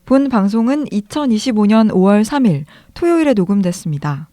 본 방송은 2025년 5월 3일 토요일에 녹음됐습니다.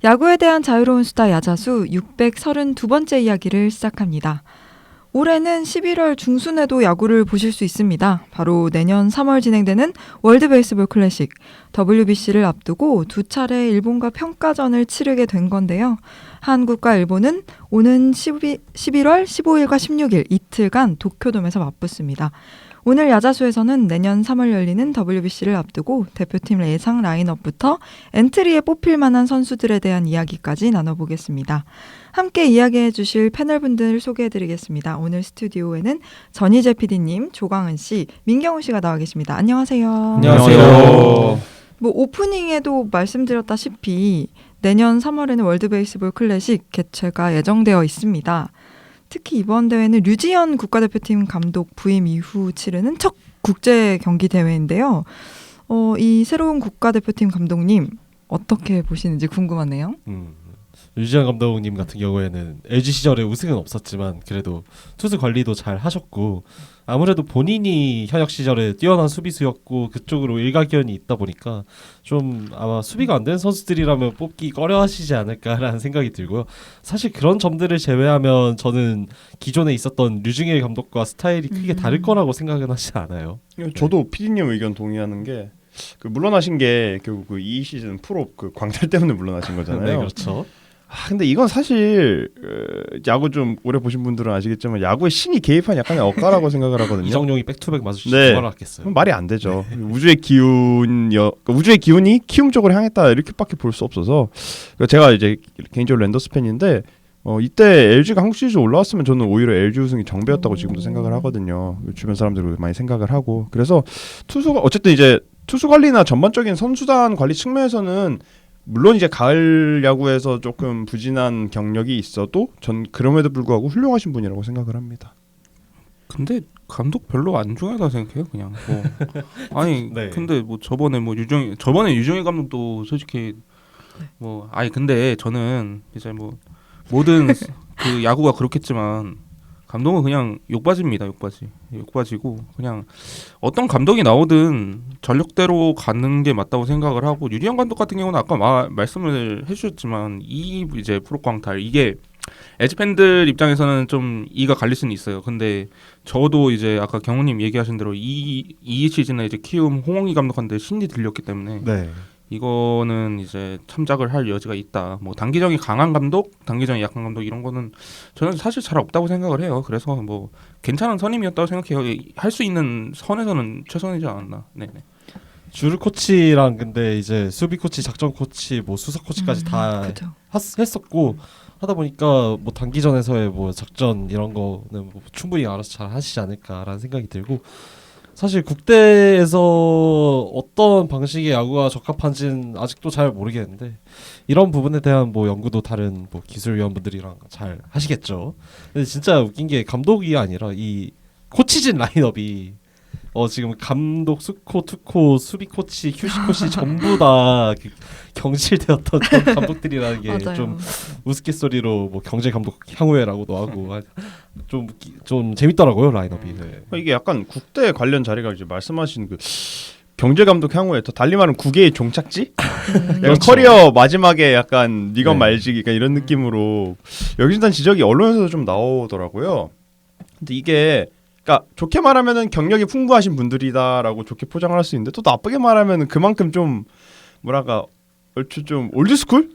야구에 대한 자유로운 수다 야자수 632번째 이야기를 시작합니다. 올해는 11월 중순에도 야구를 보실 수 있습니다. 바로 내년 3월 진행되는 월드 베이스볼 클래식 WBC를 앞두고 두 차례 일본과 평가전을 치르게 된 건데요. 한국과 일본은 오는 11월 15일과 16일 이틀간 도쿄돔에서 맞붙습니다. 오늘 야자수에서는 내년 3월 열리는 WBC를 앞두고 대표팀 예상 라인업부터 엔트리에 뽑힐 만한 선수들에 대한 이야기까지 나눠보겠습니다. 함께 이야기해 주실 패널분들 소개해드리겠습니다. 오늘 스튜디오에는 전희재 PD님, 조광은 씨, 민경훈 씨가 나와 계십니다. 안녕하세요. 안녕하세요. 오프닝에도 말씀드렸다시피 내년 3월에는 월드 베이스볼 클래식 개최가 예정되어 있습니다. 특히 이번 대회는 류지현 국가대표팀 감독 부임 이후 치르는 첫 국제 경기 대회인데요. 이 새로운 국가대표팀 감독님 어떻게 보시는지 궁금하네요. 류지현 감독님 같은 경우에는 LG 시절에 우승은 없었지만 그래도 투수 관리도 잘 하셨고 아무래도 본인이 현역 시절에 뛰어난 수비수였고 그쪽으로 일가견이 있다 보니까 좀 아마 수비가 안 되는 선수들이라면 뽑기 꺼려하시지 않을까라는 생각이 들고요. 사실 그런 점들을 제외하면 저는 기존에 있었던 류중일 감독과 스타일이 크게 다를 거라고 생각은 하지 않아요. 저도 PD님 의견 동의하는 게 물러나신 게 결국 이 시즌 프로 광탈 때문에 물러나신 거잖아요. 네, 그렇죠. 근데 이건 사실 야구 좀 오래 보신 분들은 아시겠지만 야구에 신이 개입한 약간의 억까라고 생각을 하거든요. 이정용이 백투백 맞으시지 네. 누가 알았겠어요. 말이 안 되죠. 우주의 기운이 키움 쪽으로 향했다 이렇게밖에 볼 수 없어서 제가 이제 개인적으로 랜더스 팬인데 이때 LG가 한국 시리즈 올라왔으면 저는 오히려 LG 우승이 정배였다고 지금도 생각을 하거든요. 주변 사람들도 많이 생각을 하고 그래서 투수가 어쨌든 이제 투수 관리나 전반적인 선수단 관리 측면에서는 물론 이제 가을 야구에서 조금 부진한 경력이 있어도 전 그럼에도 불구하고 훌륭하신 분이라고 생각을 합니다. 근데 감독 별로 안 중요하다고 생각해요. 그냥 아니 네. 근데 저번에 유정일 감독도 솔직히 근데 저는 이제 모든 그 야구가 그렇겠지만 감독은 그냥 욕바지입니다. 욕바지고 그냥 어떤 감독이 나오든 전력대로 가는 게 맞다고 생각을 하고 류지현 감독 같은 경우는 아까 말씀을 해주셨지만 이 이제 프로 광탈 이게 LG 팬들 입장에서는 좀 이가 갈릴 수는 있어요. 근데 저도 이제 아까 경훈님 얘기하신 대로 이 시즌에 이제 키움 홍홍희 감독한테 신이 들렸기 때문에 네. 이거는 이제 참작을 할 여지가 있다. 단기적인 강한 감독, 단기적인 약한 감독 이런 거는 저는 사실 잘 없다고 생각을 해요. 그래서 괜찮은 선임이었다고 생각해요. 할 수 있는 선에서는 최선이지 않았나. 네네. 주루 코치랑 근데 이제 수비 코치, 작전 코치, 수석 코치까지 다 그죠. 했었고 하다 보니까 단기전에서의 작전 이런 거는 충분히 알아서 잘 하시지 않을까라는 생각이 들고. 사실 국대에서 어떤 방식의 야구가 적합한지는 아직도 잘 모르겠는데 이런 부분에 대한 연구도 다른 기술위원분들이랑 잘 하시겠죠. 근데 진짜 웃긴 게 감독이 아니라 이 코치진 라인업이 지금 감독, 수코, 투코, 수비 코치, 휴식 코치 전부 다 경질되었던 그런 감독들이라는 게 좀 우스갯소리로 경제 감독 향후회라고도 하고 좀 재밌더라고요 라인업이. 네. 이게 약간 국대 관련 자리가 이제 말씀하신 경제 감독 향후에 더 달리 말하면 국외의 종착지? 약간 그렇죠. 커리어 마지막에 약간 네가 네. 말지 이런 느낌으로 여기저기 지적이 언론에서도 좀 나오더라고요. 근데 이게 그러니까 좋게 말하면은 경력이 풍부하신 분들이다라고 좋게 포장을 할 수 있는데 또 나쁘게 말하면은 그만큼 좀 뭐랄까 얼추 좀 올드스쿨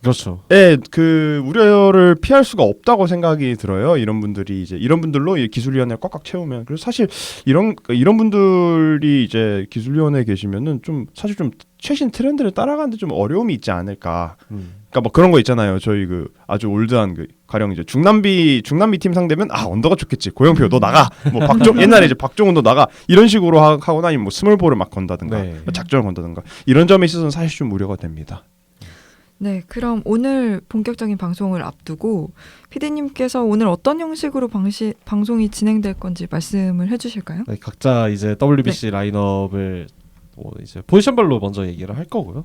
그렇죠. 그 우려를 피할 수가 없다고 생각이 들어요. 이런 분들이 이제 이런 분들로 이 기술위원회를 꽉꽉 채우면 그래서 사실 이런 분들이 이제 기술위원회에 계시면은 좀 사실 좀 최신 트렌드를 따라가는데 좀 어려움이 있지 않을까. 그러니까 뭐 그런 거 있잖아요. 저희 그 아주 올드한 그 가령 이제 중남미 팀 상대면 언더가 좋겠지. 고영표 너 나가. 뭐 옛날에 이제 박종훈 너 나가. 이런 식으로 하거나 아니면 뭐 스몰볼을 막 건다든가 네. 작전을 건다든가 이런 점에 있어서는 사실 좀 우려가 됩니다. 네, 그럼 오늘 본격적인 방송을 앞두고 PD님께서 오늘 어떤 형식으로 방송이 진행될 건지 말씀을 해주실까요? 네, 각자 이제 WBC 라인업을 뭐 이제 포지션별로 먼저 얘기를 할 거고요.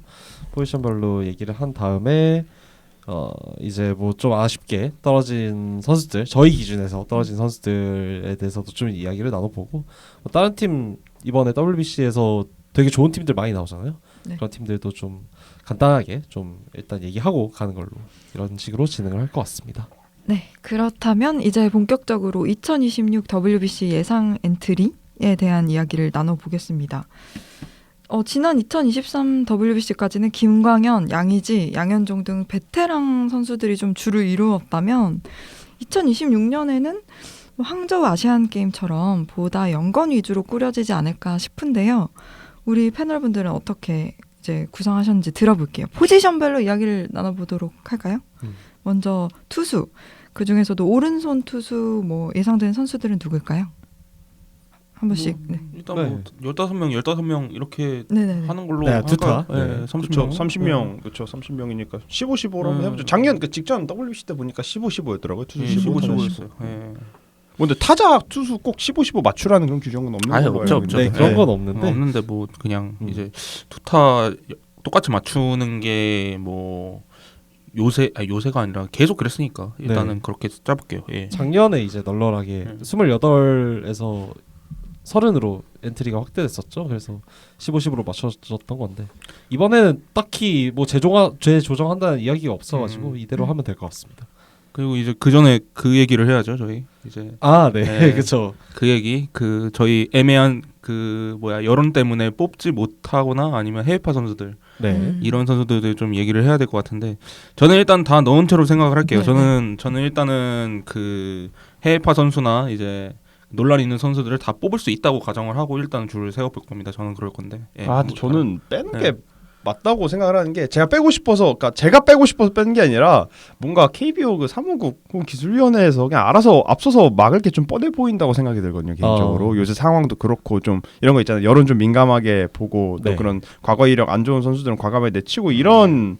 포지션별로 얘기를 한 다음에 이제 뭐 좀 아쉽게 떨어진 선수들, 저희 기준에서 떨어진 선수들에 대해서도 좀 이야기를 나눠보고 뭐 다른 팀 이번에 WBC에서 되게 좋은 팀들 많이 나오잖아요. 네. 그런 팀들도 좀 간단하게 좀 일단 얘기하고 가는 걸로 이런 식으로 진행을 할 것 같습니다. 네, 그렇다면 이제 본격적으로 2026 WBC 예상 엔트리에 대한 이야기를 나눠보겠습니다. 지난 2023 WBC까지는 김광현, 양의지, 양현종 등 베테랑 선수들이 좀 주를 이루었다면 2026년에는 항저우 아시안 게임처럼 보다 연건 위주로 꾸려지지 않을까 싶은데요. 우리 패널분들은 어떻게 이제 구성하셨는지 들어볼게요. 포지션별로 이야기를 나눠보도록 할까요? 먼저 투수, 그 중에서도 오른손 투수 뭐 예상되는 선수들은 누굴까요? 한 분씩. 네. 일단 네. 뭐 15명 이렇게 네네네. 하는 걸로 네, 할까요? 두타. 네, 네. 30명. 30명. 그렇죠. 30명이니까 15, 15로 한번 해보죠. 작년 그 직전 WBC 때 보니까 15, 15였더라고요. 투수 15, 15. 15였어요. 예. 근데 타자 투수 꼭 15, 15 맞추라는 그런 규정은 없는 아예 걸로 없죠, 알고 없죠. 네, 있는데. 그런 네. 건 없는데 없는데 뭐 그냥 이제 음. 두타 똑같이 맞추는 게 뭐 요새가 아니라 계속 그랬으니까 일단은 네. 그렇게 짜볼게요. 예. 작년에 이제 널널하게 28에서 30으로 엔트리가 확대됐었죠. 그래서 15, 10으로 맞춰졌던 건데 이번에는 딱히 뭐 재조정한다는 이야기가 없어가지고 이대로 하면 될 것 같습니다. 그리고 이제 그 전에 그 얘기를 해야죠. 저희 이제 네, 네. 그렇죠. 그 얘기 그 저희 애매한 그 여론 때문에 뽑지 못하거나 아니면 해외파 선수들 네. 이런 선수들도 좀 얘기를 해야 될 것 같은데 저는 일단 다 넣은 채로 생각을 할게요. 네. 저는 일단은 그 해외파 선수나 이제 논란 있는 선수들을 다 뽑을 수 있다고 가정을 하고 일단 줄을 세워볼 겁니다. 저는 그럴 건데. 예. 근데 저는 빼는 네. 게 맞다고 생각을 하는 게 제가 빼고 싶어서 빼는 게 아니라 뭔가 KBO 그 사무국 기술위원회에서 그냥 알아서 앞서서 막을 게 좀 뻔해 보인다고 생각이 들거든요 개인적으로. 요새 상황도 그렇고 좀 이런 거 있잖아요. 여론 좀 민감하게 보고 또 네. 그런 과거 이력 안 좋은 선수들은 과감하게 내치고 이런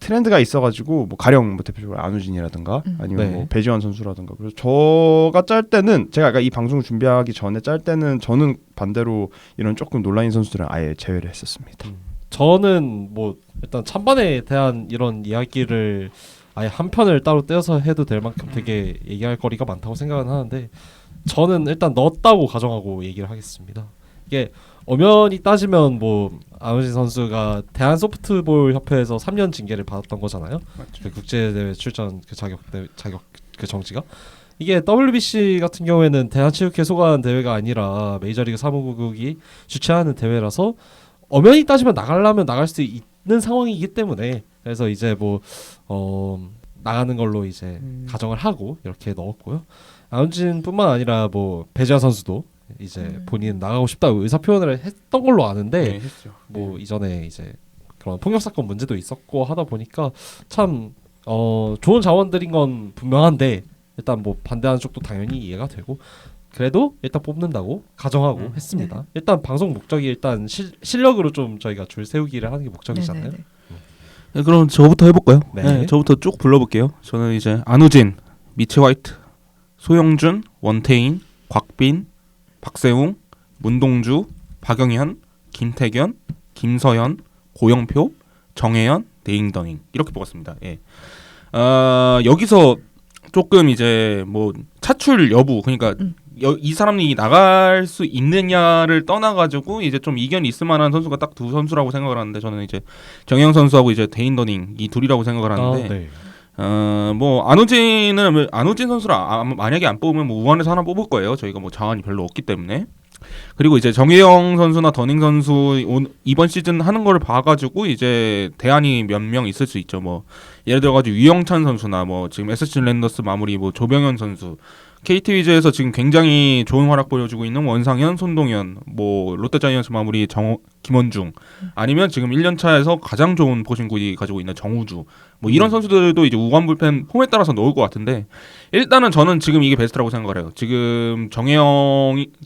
트렌드가 있어가지고 뭐 가령 뭐 대표적으로 안우진이라든가 아니면 네. 뭐 배지환 선수라든가 그래서 저가 짤 때는 제가 아까 이 방송을 준비하기 전에 짤 때는 저는 반대로 이런 조금 논란인 선수들은 아예 제외를 했었습니다. 저는 뭐 일단 찬반에 대한 이런 이야기를 아예 한 편을 따로 떼어서 해도 될 만큼 되게 얘기할 거리가 많다고 생각은 하는데 저는 일단 넣었다고 가정하고 얘기를 하겠습니다. 이게 엄연히 따지면 뭐 안우진 선수가 대한 소프트볼 협회에서 3년 징계를 받았던 거잖아요. 그 국제 대회 출전 그 자격 그 정지가 이게 WBC 같은 경우에는 대한체육회 소관 대회가 아니라 메이저리그 사무국이 주최하는 대회라서 엄연히 따지면 나가려면 나갈 수 있는 상황이기 때문에 그래서 이제 뭐 나가는 걸로 이제 가정을 하고 이렇게 넣었고요. 안우진뿐만 아니라 뭐 배지환 선수도 이제 본인 나가고 싶다고 의사 표현을 했던 걸로 아는데 네, 했죠. 뭐 이전에 이제 그런 폭력 사건 문제도 있었고 하다 보니까 참 좋은 자원들인 건 분명한데 일단 뭐 반대하는 쪽도 당연히 이해가 되고 그래도 일단 뽑는다고 가정하고 했습니다. 네. 일단 방송 목적이 일단 실력으로 좀 저희가 줄 세우기를 하는 게 목적이잖아요. 네네네. 네, 그럼 저부터 해볼까요? 네. 네, 저부터 쭉 불러볼게요. 저는 이제 안우진, 미치 화이트, 소영준, 원태인, 곽빈, 박세웅, 문동주, 박영현, 김태견, 김서현, 고영표, 정혜연, 네잉더닝 이렇게 뽑았습니다. 예. 여기서 조금 이제 뭐 차출 여부 그러니까 이 사람이 나갈 수 있느냐를 떠나가지고 이제 좀 이견이 있을 만한 선수가 딱 두 선수라고 생각을 하는데 저는 이제 정혜영 선수하고 이제 데인더닝 이 둘이라고 생각을 하는데 네. 뭐 안우진 선수를 만약에 안 뽑으면 뭐 우한에서 하나 뽑을 거예요. 저희가 뭐 자원이 별로 없기 때문에 그리고 이제 정혜영 선수나 더닝 선수 이번 시즌 하는 거를 봐가지고 이제 대안이 몇 명 있을 수 있죠. 뭐 예를 들어가지고 유영찬 선수나 뭐 지금 SC 랜더스 마무리 뭐 조병현 선수, KT 위즈에서 지금 굉장히 좋은 활약 보여주고 있는 원상현, 손동현, 뭐 롯데자이언츠 마무리 김원중, 아니면 지금 1년 차에서 가장 좋은 포신구이 가지고 있는 정우주, 뭐 이런 선수들도 이제 우한 불펜 폼에 따라서 넣을 것 같은데 일단은 저는 지금 이게 베스트라고 생각을 해요. 지금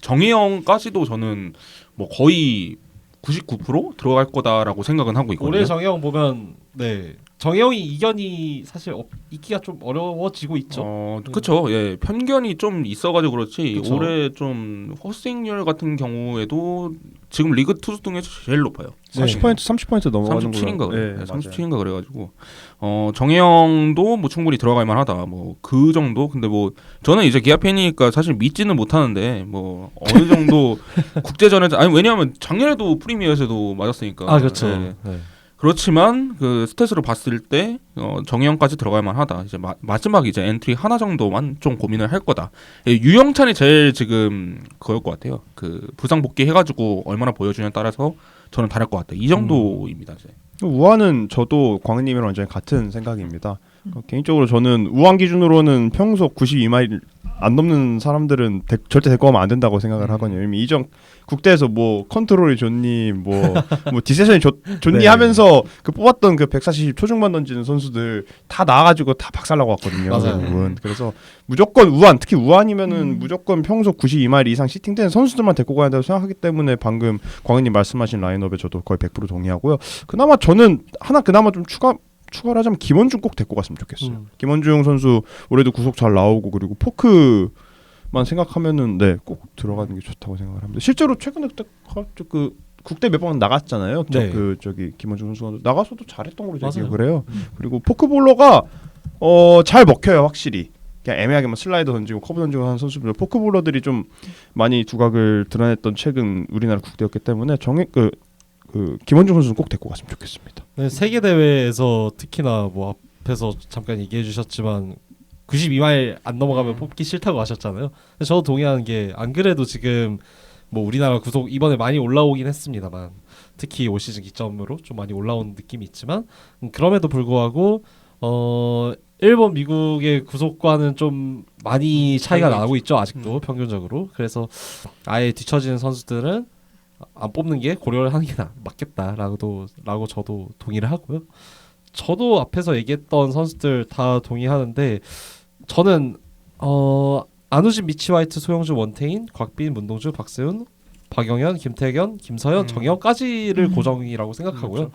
정혜영까지도 저는 뭐 거의 99% 들어갈 거다라고 생각은 하고 있거든요. 올해 정혜영 보면 네 정혜영이 이견이 사실 있기가 좀 어려워지고 있죠. 그렇죠. 예, 편견이 좀 있어가지고 그렇지. 그쵸. 올해 좀 헛스윙률 같은 경우에도 지금 리그 투수 중에서 제일 높아요. 30% 넘어가는 37인가 그래. 네, 37인가 그래가지고 정혜영도 뭐 충분히 들어갈 만하다. 뭐 그 정도. 근데 뭐 저는 이제 기아 팬이니까 사실 믿지는 못하는데 뭐 어느 정도 국제전에서 아니 왜냐하면 작년에도 프리미어에서도 맞았으니까. 아 그렇죠. 예. 네. 그렇지만 그 스탯으로 봤을 때 정혜영까지 들어갈 만하다. 이제 마지막 이제 엔트리 하나 정도만 좀 고민을 할 거다. 예, 유영찬이 제일 지금 그럴 것 같아요. 그 부상 복귀 해가지고 얼마나 보여주냐에 따라서 저는 다를 것 같아요. 이 정도입니다. 이제. 우한은 저도 광희님이랑 완전히 같은 생각입니다. 개인적으로 저는 우한 기준으로는 평소 92마일 안 넘는 사람들은 절대 데리고 가면 안 된다고 생각을 하거든요. 이미 이전 국대에서 뭐 컨트롤이 좋니 뭐 디세션이 좋니 네. 하면서 그 뽑았던 그 140 초중반 던지는 선수들 다 나와가지고 다 박살나고 왔거든요. 맞아요. 결국은. 그래서 무조건 우한, 특히 우한이면은 무조건 평소 92마일 이상 시팅된 선수들만 데리고 가야 된다고 생각하기 때문에 방금 광희님 말씀하신 라인업에 저도 거의 100% 동의하고요. 그나마 저는 하나 그나마 좀 추가를 하자면 김원중 꼭 데리고 갔으면 좋겠어요. 김원중 선수 올해도 구속 잘 나오고 그리고 포크만 생각하면은 네, 꼭 들어가는 게 좋다고 생각을 합니다. 실제로 최근에 그 국대 몇 번 나갔잖아요. 네. 저기 김원중 선수가 나가서도 잘했던 걸로 제가 맞아요. 기억을 해요. 그리고 포크볼러가 잘 먹혀요, 확실히. 그냥 애매하게 뭐 슬라이더 던지고 커브 던지고 하는 선수들 포크볼러들이 좀 많이 두각을 드러냈던 최근 우리나라 국대였기 때문에 김원중 선수는 꼭 데리고 갔으면 좋겠습니다. 네, 세계 대회에서 특히나 뭐 앞에서 잠깐 얘기해 주셨지만 92마일 안 넘어가면 뽑기 싫다고 하셨잖아요. 근데 저도 동의하는 게 안 그래도 지금 뭐 우리나라 구속 이번에 많이 올라오긴 했습니다만 특히 올 시즌 기점으로 좀 많이 올라온 느낌이 있지만 그럼에도 불구하고 일본 미국의 구속과는 좀 많이 차이가 나고 있죠 아직도 평균적으로. 그래서 아예 뒤처지는 선수들은 안 뽑는 게 고려를 하는 게 맞겠다라고 저도 동의를 하고요. 저도 앞에서 얘기했던 선수들 다 동의하는데 저는 안우진, 미치 화이트, 소영주, 원태인, 곽빈, 문동주, 박세훈, 박영현, 김태견, 김서현, 정영까지를 고정이라고 생각하고요.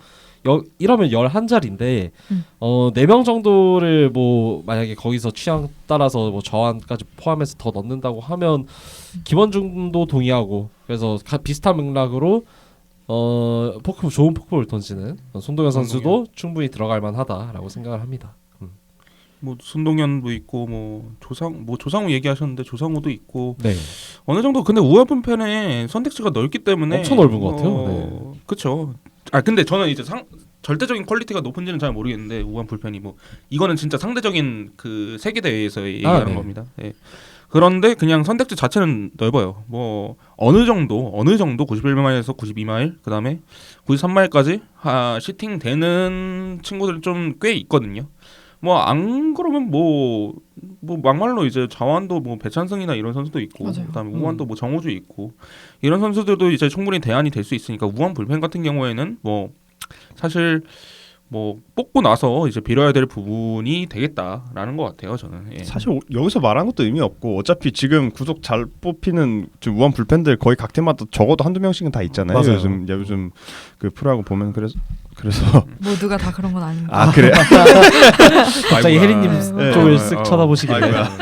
이러면 11자리인데 4명 정도를 뭐 만약에 거기서 취향 따라서 뭐 저한까지 포함해서 더 넣는다고 하면 김원중도 동의하고 그래서 비슷한 맥락으로 좋은 포크볼 던지는 손동현 선수도 충분히 들어갈 만하다라고 생각을 합니다. 뭐 손동현도 있고 뭐 조상우 얘기하셨는데 조상우도 있고 네. 어느 정도 근데 우하분 편에 선택지가 넓기 때문에 엄청 넓은 것 같아요. 네. 그렇죠. 근데 저는 이제 절대적인 퀄리티가 높은지는 잘 모르겠는데 우한 불펜이 뭐 이거는 진짜 상대적인 그 세계 대회에서 얘기하는 네. 겁니다. 네. 그런데 그냥 선택지 자체는 넓어요. 뭐 어느 정도 91마일에서 92마일 그다음에 93마일까지 시팅 되는 친구들 좀 꽤 있거든요. 뭐 안 그러면 뭐 막말로 이제 자완도 뭐 배찬승이나 이런 선수도 있고 맞아요. 그다음에 우한도 뭐 정우주 있고 이런 선수들도 이제 충분히 대안이 될 수 있으니까 우한 불펜 같은 경우에는 뭐 사실 뭐 뽑고 나서 이제 빌어야 될 부분이 되겠다라는 것 같아요 저는. 예. 사실 여기서 말하는 것도 의미 없고 어차피 지금 구속 잘 뽑히는 지금 우한 불펜들 거의 각 팀마다 적어도 한두 명씩은 다 있잖아요. 맞아요. 요즘 그 프로야구 보면 그래서 모두가 다 그런 건 아닙니다. 아 그래. 갑자기 아이고야. 혜리님 네. 쪽을 쓱 쳐다보시길래 아이고야.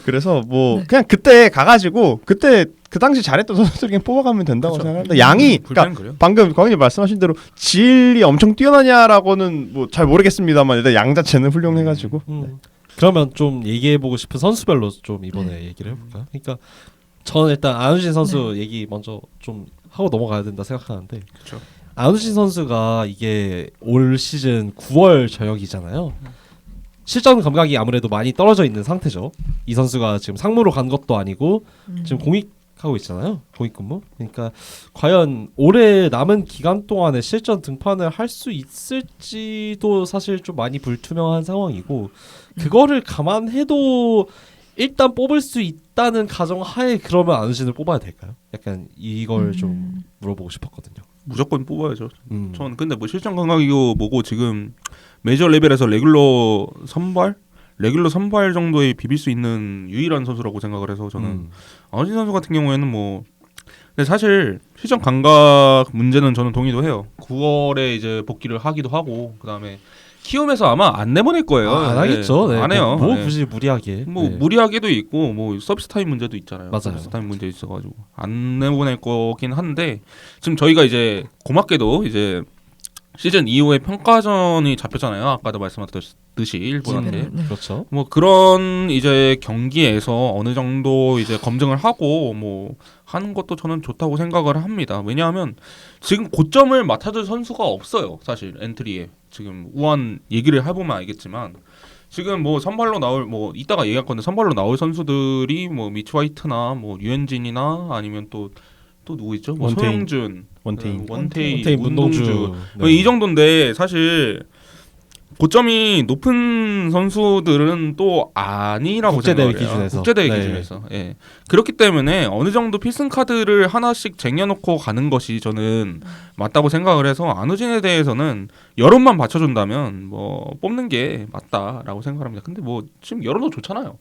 그래서 뭐 그냥 그때 가가지고 그때 그 당시 잘했던 선수들 그냥 뽑아가면 된다고 생각합니다. 양이 그러니까 그래요? 방금 광희님 말씀하신 대로 질이 엄청 뛰어나냐라고는 뭐 잘 모르겠습니다만 일단 양 자체는 훌륭해가지고 그러면 좀 얘기해보고 싶은 선수별로 좀 이번에 얘기를 해볼까요? 그러니까 저는 일단 안우진 선수 얘기 먼저 좀 하고 넘어가야 된다 생각하는데 그쵸. 안우진 선수가 이게 올 시즌 9월 저역이잖아요. 실전 감각이 아무래도 많이 떨어져 있는 상태죠. 이 선수가 지금 상무로 간 것도 아니고 지금 공익 하고 있잖아요. 공익근무. 그러니까 과연 올해 남은 기간 동안에 실전 등판을 할 수 있을지도 사실 좀 많이 불투명한 상황이고 그거를 감안해도 일단 뽑을 수 있다는 가정하에 그러면 안우진을 뽑아야 될까요? 약간 이걸 좀 물어보고 싶었거든요. 무조건 뽑아야죠. 음. 전 근데 뭐 실전 감각이고 뭐고 지금 메이저 레벨에서 레귤러 선발 정도에 비빌 수 있는 유일한 선수라고 생각을 해서 저는 안우진 선수 같은 경우에는 뭐 근데 사실 실전 감각 문제는 저는 동의도 해요. 9월에 이제 복귀를 하기도 하고 그다음에 키움에서 아마 안 내보낼 거예요. 안 하겠죠. 네. 안 해요. 뭐 네. 굳이 무리하게. 뭐 네. 무리하게도 있고 뭐 서비스 타임 문제도 있잖아요. 맞아요. 서비스 타임 문제 있어가지고 안 내보낼 거긴 한데 지금 저희가 이제 고맙게도 이제 시즌 이후에 평가전이 잡혔잖아요. 아까도 말씀하셨듯이 일본한테. 네. 그렇죠. 뭐 그런 이제 경기에서 어느 정도 이제 검증을 하고 뭐 하는 것도 저는 좋다고 생각을 합니다. 왜냐하면 지금 고점을 맡아줄 선수가 없어요. 사실 엔트리에 지금 우한 얘기를 해보면 알겠지만 지금 뭐 선발로 나올 뭐 이따가 얘기할 건데 선발로 나올 선수들이 뭐 미치 화이트나 뭐 유현진이나 아니면 또 누구 있죠? 뭐 원태인. 소영준, 원태인. 원태인, 문동주. 문동주. 네. 이 정도인데 사실 고점이 높은 선수들은 또 아니라고 국제대회 생각을 해요. 기준에서. 국제대회 네. 기준에서. 예. 그렇기 때문에 어느 정도 필승 카드를 하나씩 쟁여놓고 가는 것이 저는 맞다고 생각을 해서 안우진에 대해서는 여론만 받쳐준다면 뭐 뽑는 게 맞다라고 생각합니다. 근데 뭐 지금 여론도 좋잖아요.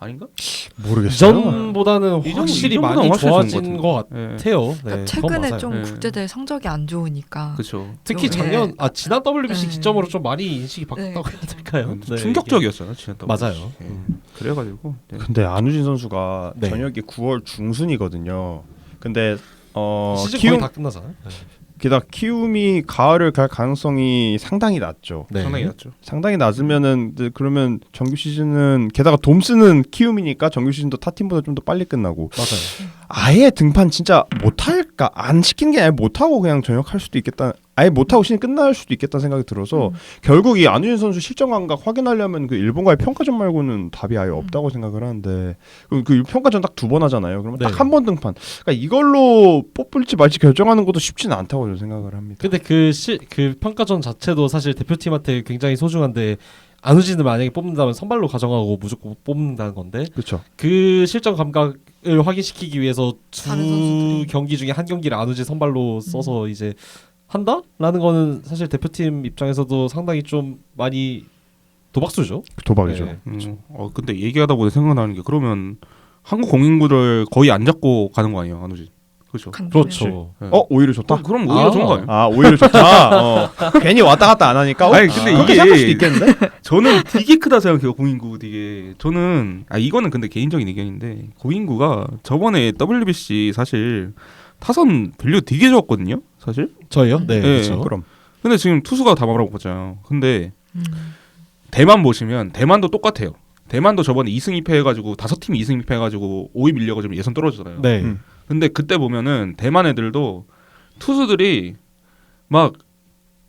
아닌가? 모르겠어요. 이전보다는 이전- 확실히 이전보다는 많이 훨씬 좋아진 좋은 것 예. 같아요. 네, 그러니까 그건 최근에 맞아요. 좀 네. 국제대회 성적이 안 좋으니까 그렇죠. 특히 좀, 작년 지난 WBC 네. 기점으로 좀 많이 인식이 바뀌었다고 네, 해야 될까요? 네, 충격적이었어요. 지난 이게. 맞아요. 예. 그래가지고 네. 근데 안우진 선수가 네. 전역이 9월 중순이거든요. 근데 시즌 키움 거의 다 끝나잖아요. 네. 게다가 키움이 가을을 갈 가능성이 상당히 낮죠. 네. 상당히 낮죠. 상당히 낮으면은 이제 그러면 정규 시즌은 게다가 돔 쓰는 키움이니까 정규 시즌도 타 팀보다 좀 더 빨리 끝나고 맞아요. 아예 등판 진짜 못할까 안 시킨 게 아니라 못하고 그냥 전역할 수도 있겠다. 아예 못하고 시즌 끝날 수도 있겠다 생각이 들어서 결국 이 안우진 선수 실전 감각 확인하려면 그 일본과의 평가전 말고는 답이 아예 없다고 생각을 하는데 그 평가전 딱 두 번 하잖아요. 그러면 네. 딱 한 번 등판. 그러니까 이걸로 뽑을지 말지 결정하는 것도 쉽지는 않다고 저는 생각을 합니다. 근데 그 평가전 자체도 사실 대표팀한테 굉장히 소중한데 안우진을 만약에 뽑는다면 선발로 가정하고 무조건 뽑는다는 건데 그렇죠. 그 실전 감각을 확인시키기 위해서 다른 두 선수들이. 경기 중에 한 경기를 안우진 선발로 써서 이제 한다라는 거는 사실 대표팀 입장에서도 상당히 좀 많이 도박수죠. 도박이죠. 네. 근데 얘기하다 보니 생각나는 게 그러면 한국 공인구를 거의 안 잡고 가는 거 아니에요, 안우진? 그렇죠. 그렇죠. 네. 오히려 좋다. 그럼 오히려 좋은 거 아니에요? 아 오히려 좋다. 괜히 왔다 갔다 안 하니까. 아니, 근데 그렇게 이게- 생각할 수도 있겠는데. 저는 되게 크다 생각해요, 공인구 되게. 저는 이거는 근데 개인적인 의견인데 공인구가 저번에 WBC 사실 타선 밸류 되게 좋았거든요, 사실. 저희요? 네, 네. 그렇죠. 그럼 근데 지금 투수가 다 말하고 보잖아요. 근데 음. 대만 보시면 대만도 똑같아요. 대만도 저번에 2승 2패 해가지고 5팀이 2승 2패 해가지고 5위 밀려가지고 예선 떨어지잖아요. 네. 근데 그때 보면은 대만 애들도 투수들이 막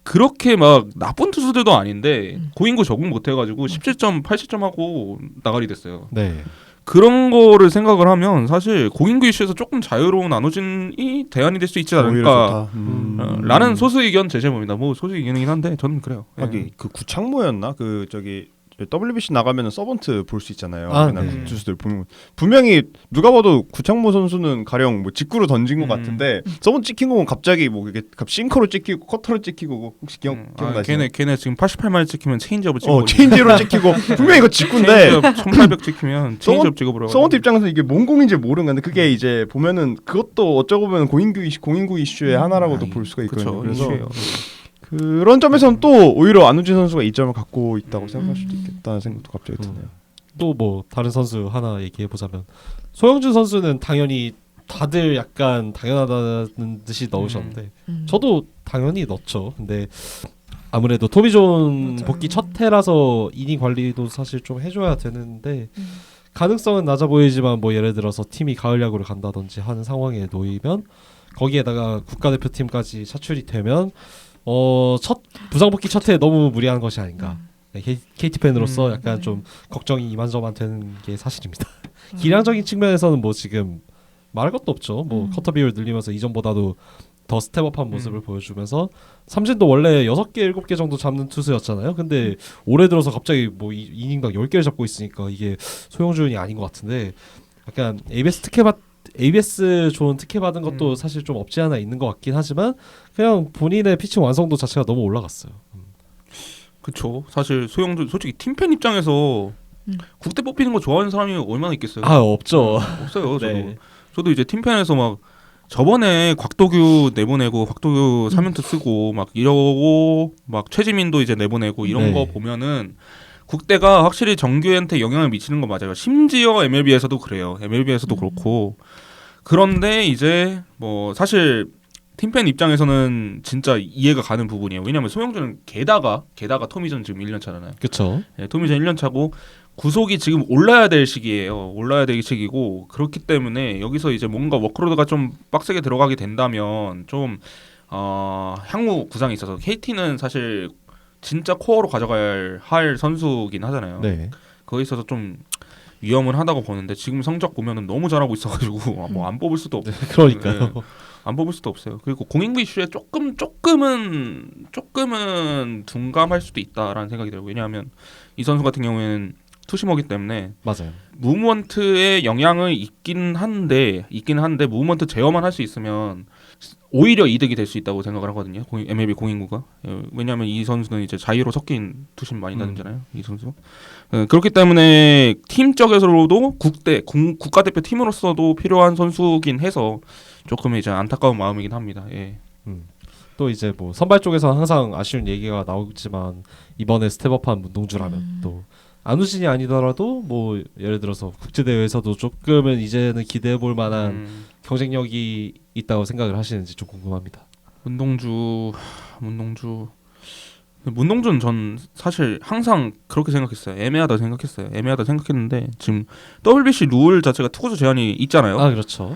그렇게 막 나쁜 투수들도 아닌데 고인구 적응 못 해가지고 17점, 80점 하고 나가리 됐어요. 네. 그런 거를 생각을 하면 사실 고인구 이슈에서 조금 자유로운 안우진이 대안이 될 수 있지 오히려 않을까 좋다. 라는 소수 의견 제시해봅니다. 뭐 소수 의견이긴 한데 저는 그래요. 예. 하긴 그 구창모였나 그 저기 WBC 나가면은 서번트 볼 수 있잖아요. 아, 맨날 네. 투수들 보면 분명히 누가 봐도 구창모 선수는 가령 뭐 직구로 던진 것 같은데 서번트 찍힌 거는 갑자기 뭐 이게 싱커로 찍히고 커터로 찍히고 혹시 기억나시나요? 걔네 지금 88만 찍히면 체인지업을 찍어. 체인지로 찍히고 분명히 이거 직구인데 1800 찍히면 체인지업 찍어보라고. 서번트 입장에서 이게 뭔 공인지 모르는 건데 그게 이제 보면은 그것도 어쩌고 보면 공인구 이슈의 하나라고도 볼 수가 있거든요. 그렇죠. 그래서 이슈예요. 그런 점에서는 또 오히려 안우진 선수가 이점을 갖고 있다고 생각할 수도 있겠다는 생각도 갑자기 드네요. 또 뭐 다른 선수 하나 얘기해 보자면 소영준 선수는 당연히 다들 약간 당연하다는 듯이 넣으셨는데 저도 당연히 넣죠. 근데 아무래도 토미존 맞아요. 복귀 첫 해라서 이닝 관리도 사실 좀 해줘야 되는데 가능성은 낮아 보이지만 뭐 예를 들어서 팀이 가을 야구를 간다든지 하는 상황에 놓이면 거기에다가 국가대표팀까지 차출이 되면 첫 부상 복귀 첫 해에 너무 무리한 것이 아닌가. 네, KT 팬으로서 약간 좀 걱정이 이만저만 되는 게 사실입니다. 기량적인 측면에서는 뭐 지금 말할 것도 없죠. 뭐 커터 비율 늘리면서 이전보다도 더 스텝업한 모습을 보여주면서 삼진도 원래 6개, 7개 정도 잡는 투수였잖아요. 근데 올해 들어서 갑자기 뭐 이닝당 10개를 잡고 있으니까 이게 소용준이 아닌 것 같은데 약간 ABS 좋은 특혜 받은 것도 사실 좀 없지 않아 있는 것 같긴 하지만 그냥 본인의 피칭 완성도 자체가 너무 올라갔어요. 그쵸. 사실 소영준 솔직히 팀팬 입장에서 국대 뽑히는 거 좋아하는 사람이 얼마나 있겠어요? 아 없죠. 없어요. 저도. 네. 저도 이제 팀팬에서 막 저번에 곽도규 내보내고 곽도규 3연투 쓰고 막 이러고 막 최지민도 이제 내보내고 이런 네. 거 보면은 국대가 확실히 정규한테 영향을 미치는 거 맞아요. 심지어 MLB에서도 그래요. MLB에서도 그렇고. 그런데 이제 뭐 사실 팀팬 입장에서는 진짜 이해가 가는 부분이에요. 왜냐하면 소영준은 게다가 토미전 지금 1년 차잖아요. 그렇죠. 네, 토미전 1년 차고 구속이 지금 올라야 될 시기예요. 올라야 될 시기고 그렇기 때문에 여기서 이제 뭔가 워크로드가 좀 빡세게 들어가게 된다면 좀 향후 구상이 있어서 KT는 사실 진짜 코어로 가져갈 할 선수긴 하잖아요. 네. 거기에 있어서 좀 위험은 하다고 보는데 지금 성적 보면은 너무 잘하고 있어가지고 뭐 안 뽑을 수도 없고 그러니까요. 안 뽑을 수도 없어요. 그리고 공인구 이슈에 조금은 둔감할 수도 있다라는 생각이 들어요. 왜냐하면 이 선수 같은 경우에는 투심어기 때문에 맞아요. 무브먼트의 영향을 있긴 한데 무브먼트 제어만 할 수 있으면 오히려 이득이 될 수 있다고 생각을 하거든요. MLB 공인구가. 왜냐하면 이 선수는 이제 자유로 섞인 투심 많이 다니잖아요. 이 선수. 그렇기 때문에 팀적에서도 국가대표 팀으로서도 필요한 선수긴 해서 조금 이제 안타까운 마음이긴 합니다. 예. 또 이제 뭐 선발 쪽에서 항상 아쉬운 얘기가 나오지만 이번에 스텝업한 문동주라면 또 안우진이 아니더라도 뭐 예를 들어서 국제 대회에서도 조금은 이제는 기대해 볼 만한 경쟁력이 있다고 생각을 하시는지 좀 궁금합니다. 문동주는 전 사실 항상 그렇게 생각했어요. 애매하다 생각했는데 지금 WBC 룰 자체가 투구수 제한이 있잖아요. 아 그렇죠.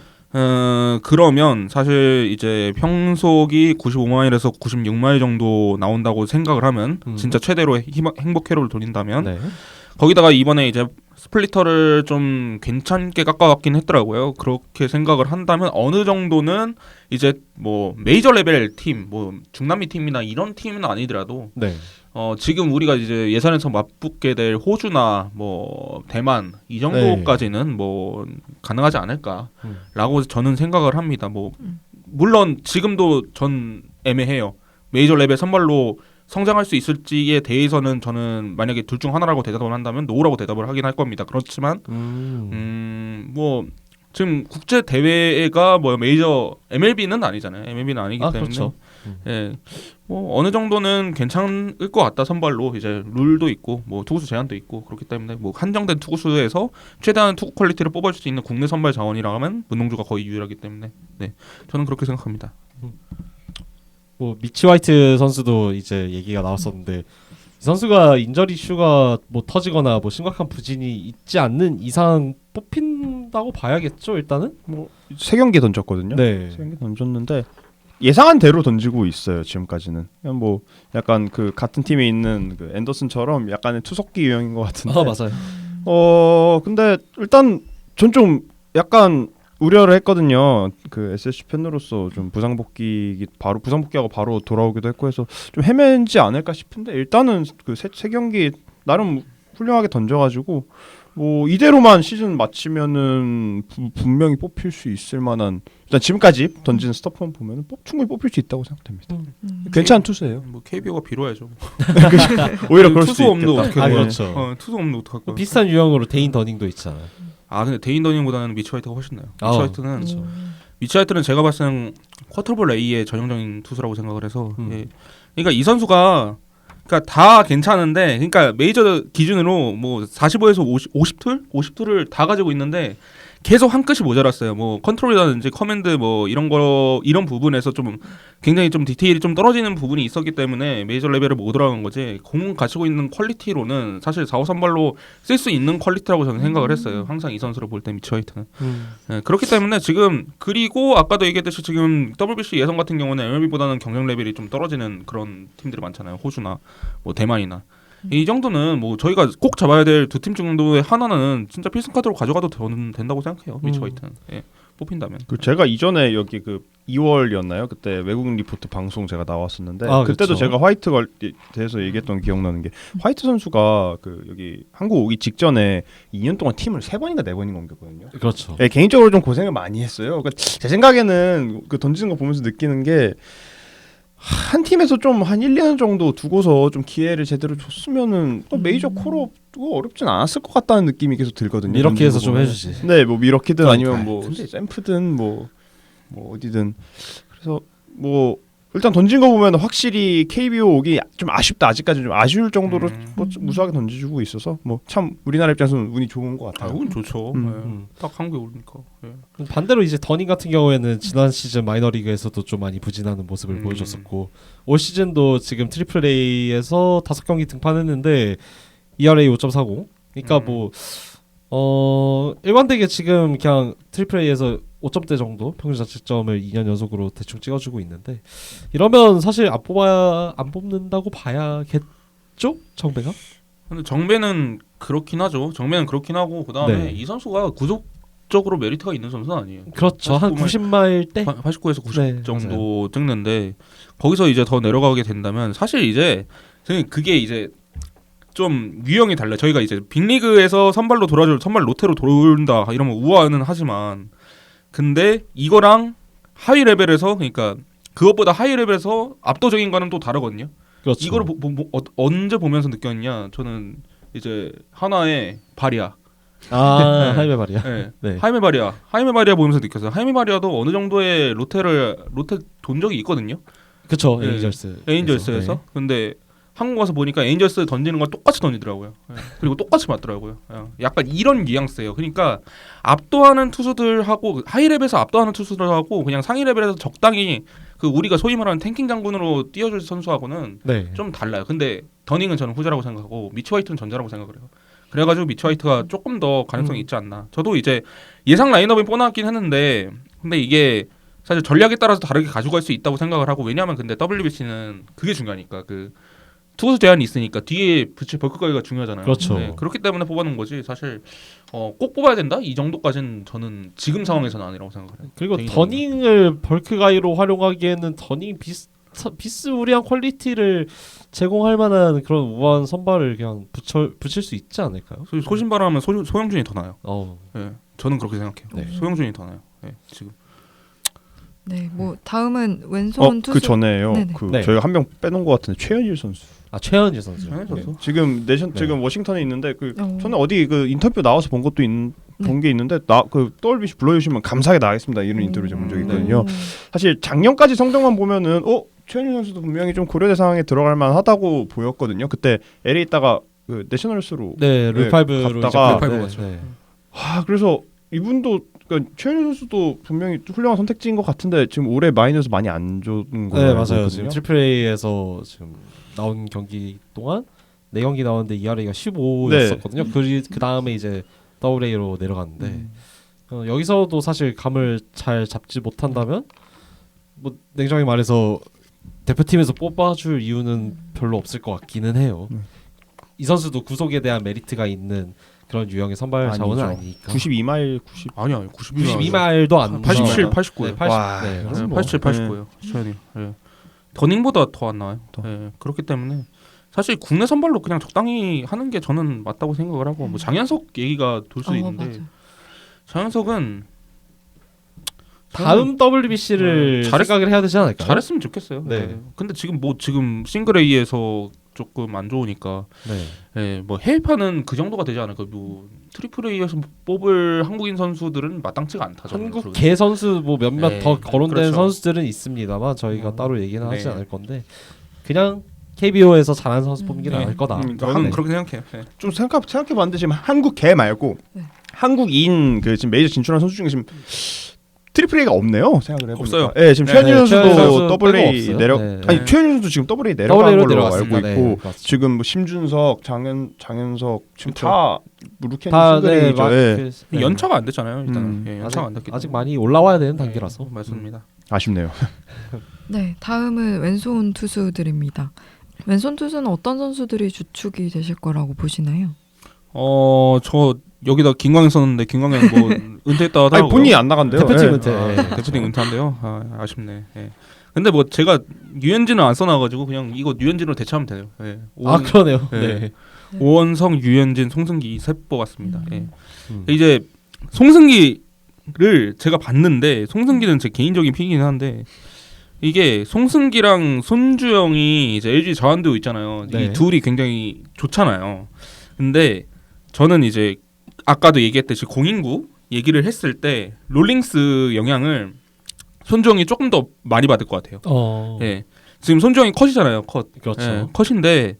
그러면 사실 이제 평속이 95마일에서 96마일 정도 나온다고 생각을 하면 진짜 최대로 행복 회로를 돌린다면 네. 거기다가 이번에 이제 스플리터를 좀 괜찮게 깎아왔긴 했더라고요. 그렇게 생각을 한다면 어느 정도는 이제 뭐 메이저 레벨 팀, 뭐 중남미 팀이나 이런 팀은 아니더라도 네. 지금 우리가 이제 예선에서 맞붙게 될 호주나 뭐 대만 이 정도까지는 뭐 가능하지 않을까라고 저는 생각을 합니다. 뭐 물론 지금도 전 애매해요. 메이저 레벨 선발로 성장할 수 있을지에 대해서는 저는 만약에 둘 중 하나라고 대답을 한다면 노라고 대답을 하긴 할 겁니다. 그렇지만 뭐 지금 국제 대회가 뭐 메이저 MLB는 아니잖아요. MLB는 아니기 때문에 그렇죠. 예, 뭐 어느 정도는 괜찮을 것 같다. 선발로 이제 룰도 있고 뭐 투구수 제한도 있고 그렇기 때문에 뭐 한정된 투구수에서 최대한 투구 퀄리티를 뽑을 수 있는 국내 선발 자원이라면 문동주가 거의 유일하기 때문에 네, 저는 그렇게 생각합니다. 뭐 미치 화이트 선수도 이제 얘기가 나왔었는데 이 선수가 인저리 이슈가 뭐 터지거나 뭐 심각한 부진이 있지 않는 이상 뽑힌다고 봐야겠죠. 일단은 뭐 3경기 던졌거든요. 네. 3경기 던졌는데 예상한 대로 던지고 있어요. 지금까지는. 그냥 뭐 약간 그 같은 팀에 있는 그 앤더슨처럼 약간의 투석기 유형인 것 같은데. 맞아요. 근데 일단 전 좀 약간 우려를 했거든요. 그 SSG 팬으로서 좀 부상복귀하고 바로 돌아오기도 했고 해서 좀 헤매지 않을까 싶은데 일단은 그 세 경기 나름 훌륭하게 던져가지고 뭐 이대로만 시즌 마치면은 분명히 뽑힐 수 있을 만한 일단 지금까지 던진 스타폼 보면은 충분히 뽑힐 수 있다고 생각됩니다. 괜찮은 투수예요. 뭐 KBO가 빌어야죠. 오히려 그럴 투수 수도 없는 있겠다. 어떻게 그렇죠. 투수 없는 어떡할 거야. 비슷한 유형으로 데인 더닝도 있잖아요. 근데 데인 더닝보다는 미치 화이트가 훨씬 나요. 아, 미치 화이트는 그렇죠. 미치 화이트는 제가 봤을 때는 쿼터볼 A의 전형적인 투수라고 생각을 해서 예. 그러니까 이 선수가 그러니까 다 괜찮은데 그러니까 메이저 기준으로 뭐 45에서 50툴을 다 가지고 있는데 계속 한 끗이 모자랐어요. 뭐 컨트롤이라든지 커맨드 뭐 이런 부분에서 좀 굉장히 좀 디테일이 좀 떨어지는 부분이 있었기 때문에 메이저 레벨을 못 올라간 거지. 공 가지고 있는 퀄리티로는 사실 4, 5, 3발로 쓸 수 있는 퀄리티라고 저는 생각을 했어요. 항상 이 선수를 볼 때 미치 화이트는. 네, 그렇기 때문에 지금 그리고 아까도 얘기했듯이 지금 WBC 예선 같은 경우는 MLB보다는 경쟁 레벨이 좀 떨어지는 그런 팀들이 많잖아요. 호주나 뭐 대만이나. 이 정도는 뭐 저희가 꼭 잡아야 될 두 팀 정도의 하나는 진짜 필승 카드로 가져가도 된다고 생각해요. 미치 화이트는. 예. 뽑힌다면. 그 제가 이전에 여기 그 2월이었나요? 그때 외국인 리포트 방송 제가 나왔었는데 그때도 그렇죠. 제가 화이트에 대해서 얘기했던 기억나는 게 화이트 선수가 그 여기 한국 오기 직전에 2년 동안 팀을 3번인가 4번인가 옮겼거든요. 그렇죠. 네, 개인적으로 좀 고생을 많이 했어요. 그러니까 제 생각에는 그 던지는 거 보면서 느끼는 게 한 팀에서 좀 한 1, 2년 정도 두고서 좀 기회를 제대로 줬으면은 또 메이저 콜업 어렵진 않았을 것 같다는 느낌이 계속 들거든요. 이렇게 해서 좀 보면. 해주지. 네, 뭐 미러키든 그러니까요. 아니면 뭐 근데- 샘프든 뭐 어디든 그래서 뭐 일단 던진 거 보면 확실히 KBO 오기 좀 아쉽다. 아직까지 좀 아쉬울 정도로 뭐 무수하게 던져주고 있어서 뭐 참 우리나라 입장에서는 운이 좋은 것 아, 같아요. 그건 좋죠. 음. 딱 한국에 오니까. 예. 반대로 이제 더닝 같은 경우에는 지난 시즌 마이너리그에서도 좀 많이 부진하는 모습을 보여줬었고 올 시즌도 지금 트리플 A에서 5경기 등판했는데 ERA 5.40. 그러니까 일관되게 지금 그냥 트리플 A에서 5점대 정도 평균 자책점을 2년 연속으로 대충 찍어주고 있는데 이러면 사실 안 뽑는다고 봐야겠죠? 정배가? 근데 정배는 그렇긴 하죠. 정배는 그렇긴 하고 그다음에 네. 이 선수가 구속적으로 메리트가 있는 선수는 아니에요. 그렇죠. 한 89만 90마일 때 89에서 90 네, 정도 찍는데 거기서 이제 더 내려가게 된다면 사실 이제 저는 그게 이제 좀 유형이 달라요. 저희가 이제 빅리그에서 선발 로테로 돌린다 이러면 우아는 하지만 근데 이거랑 하위 레벨에서 그러니까 그것보다 하위 레벨에서 압도적인 거는 또 다르거든요. 그렇죠. 이거를 언제 보면서 느꼈냐? 저는 이제 하나의 바리아. 하이메 말이야. 네. 네. 하이메 바리아 보면서 느꼈어요. 하이메 바리아도 어느 정도의 로테 돈 적이 있거든요. 그렇죠. 네. 에인절스에서. 네. 근데 한국 와서 보니까 에인절스 던지는 걸 똑같이 던지더라고요. 네. 그리고 똑같이 맞더라고요. 약간 이런 뉘앙스예요. 그러니까 압도하는 투수들하고 하이 레벨에서 압도하는 투수들하고 그냥 상위 레벨에서 적당히 그 우리가 소위 말하는 탱킹 장군으로 뛰어줄 선수하고는 네. 좀 달라요. 근데 더닝은 저는 후자라고 생각하고 미치 화이트는 전자라고 생각을 해요. 그래가지고 미치 화이트가 조금 더 가능성이 있지 않나. 저도 이제 예상 라인업이 뻔하긴 했는데 근데 이게 사실 전략에 따라서 다르게 가져갈 수 있다고 생각을 하고 왜냐하면 근데 WBC는 그게 중요하니까 그 투수 제한이 있으니까 뒤에 붙일 벌크가기가 중요하잖아요. 그렇죠. 네, 그렇기 때문에 뽑아놓은 거지 사실 꼭 뽑아야 된다? 이 정도까지는 저는 지금 상황에서는 아니라고 생각을 해요. 그리고 개인적으로. 더닝을 벌크 가이로 활용하기에는 더닝 비스무리한 퀄리티를 제공할 만한 그런 우아한 선발을 그냥 붙일 수 있지 않을까요? 소신발언하면 소영준이 더 나아요. 네, 저는 그렇게 생각해요. 네. 소영준이 더 나아요. 네, 지금. 네, 뭐 다음은 왼손 투수. 그 전에요. 네네. 그 네. 저희가 한 명 빼놓은 것 같은데 최현일 선수. 최현지 선수. 최현일 선수. 네. 지금 네. 지금 워싱턴에 있는데 그 어. 저는 어디 그 인터뷰 나와서 본 것도 본 게 있는데 그 WBC 불러주시면 감사하게 나가겠습니다 이런 인터뷰 제가 본 적이 있거든요. 오. 사실 작년까지 성적만 보면은 최현일 선수도 분명히 좀 고려 대상에 들어갈 만하다고 보였거든요. 그때 LA 있다가 그 내셔널스로 네, 룰파이브로 갔다가 룰파이브 갔죠. 네. 그래서 이분도 그러니까 최현일 선수도 분명히 훌륭한 선택지인 것 같은데 지금 올해 마이너스 많이 안 좋은 거예요. 네, 맞아요. 지금 트리플 A에서 지금 나온 경기 동안 4경기 나왔는데 ERA가 15였었거든요. 그 다음에 이제 WA로 내려갔는데 여기서도 사실 감을 잘 잡지 못한다면 뭐 냉정히 말해서 대표팀에서 뽑아줄 이유는 별로 없을 것 같기는 해요. 이 선수도 구속에 대한 메리트가 있는 그런 유형의 선발 자원은 아니니까. 92마일 90. 아니야 92마일도 안 87, 나와요. 89요. 네, 80. 와, 네. 그럼 뭐. 87, 89요. 최현이. 예. 더닝보다 더 안 나와요. 예. 그렇기 때문에 사실 국내 선발로 그냥 적당히 하는 게 저는 맞다고 생각을 하고 뭐 장현석 얘기가 돌 수 있는데 맞아. 장현석은 다음 WBC를 생각을 해야 되지 않을까요? 잘했으면 좋겠어요. 네. 네. 근데 지금 싱글 A에서 조금 안 좋으니까 네. 예, 뭐 해외파는 그 정도가 되지 않을까. 뭐 트리플 A에서 뽑을 한국인 선수들은 마땅치가 않다. 저는 한국 그러고. 개 선수 뭐 몇몇 네, 더 거론된 그렇죠. 선수들은 있습니다만 저희가 따로 얘기는 하지 네. 않을 건데 그냥 KBO에서 잘하는 선수 뽑는 게 네. 나을 거다. 저는 그렇게 생각해요. 네. 좀 생각해봤는데 지금 한국 개 말고 네. 한국인 그 지금 메이저 진출한 선수 중에 지금 트리플 A가 없네요. 생각을 해보니까. 없어요. 네, 지금 네, 최현일 최현일 선수도 선수 더블 A 빼고 없어요. 내려. 네. 아니 네. 최현일 선수 지금 더블 A 내려간 WA로 걸로 알고 내려갔습니다. 있고 네, 맞습니다. 지금 뭐 심준석, 장현석 지금 그쵸. 다 루키 다 싱글 A죠. 네. 네. 연차가 안 됐잖아요. 일단은 예, 아직, 연차가 안 됐기 아직 때문에. 많이 올라와야 되는 단계라서. 맞습니다. 아쉽네요. 네, 다음은 왼손 투수들입니다. 왼손 투수는 어떤 선수들이 주축이 되실 거라고 보시나요? 저 여기다 김광현 썼는데 김광현 뭐 은퇴했다 아니 하더라고요. 본인이 안 나간대요. 대표팀 예. 은퇴. 대표팀 은퇴한대요. 아쉽네. 예. 근데 뭐 제가 유현진은 안 써놔가지고 그냥 이거 유현진으로 대체하면 돼요. 예. 그러네요. 예. 네. 오원석, 유현진, 송승기 세 뽑았습니다. 예. 음. 이제 송승기를 제가 봤는데 송승기는 제 개인적인 픽이긴 한데 이게 송승기랑 손주영이 이제 LG 자완도 있잖아요. 네. 이 둘이 굉장히 좋잖아요. 근데 저는 이제 아까도 얘기했듯이 공인구 얘기를 했을 때 롤링스 영향을 손주영이 조금 더 많이 받을 것 같아요. 예. 지금 손주영이 컷이잖아요. 컷. 그렇죠. 예, 컷인데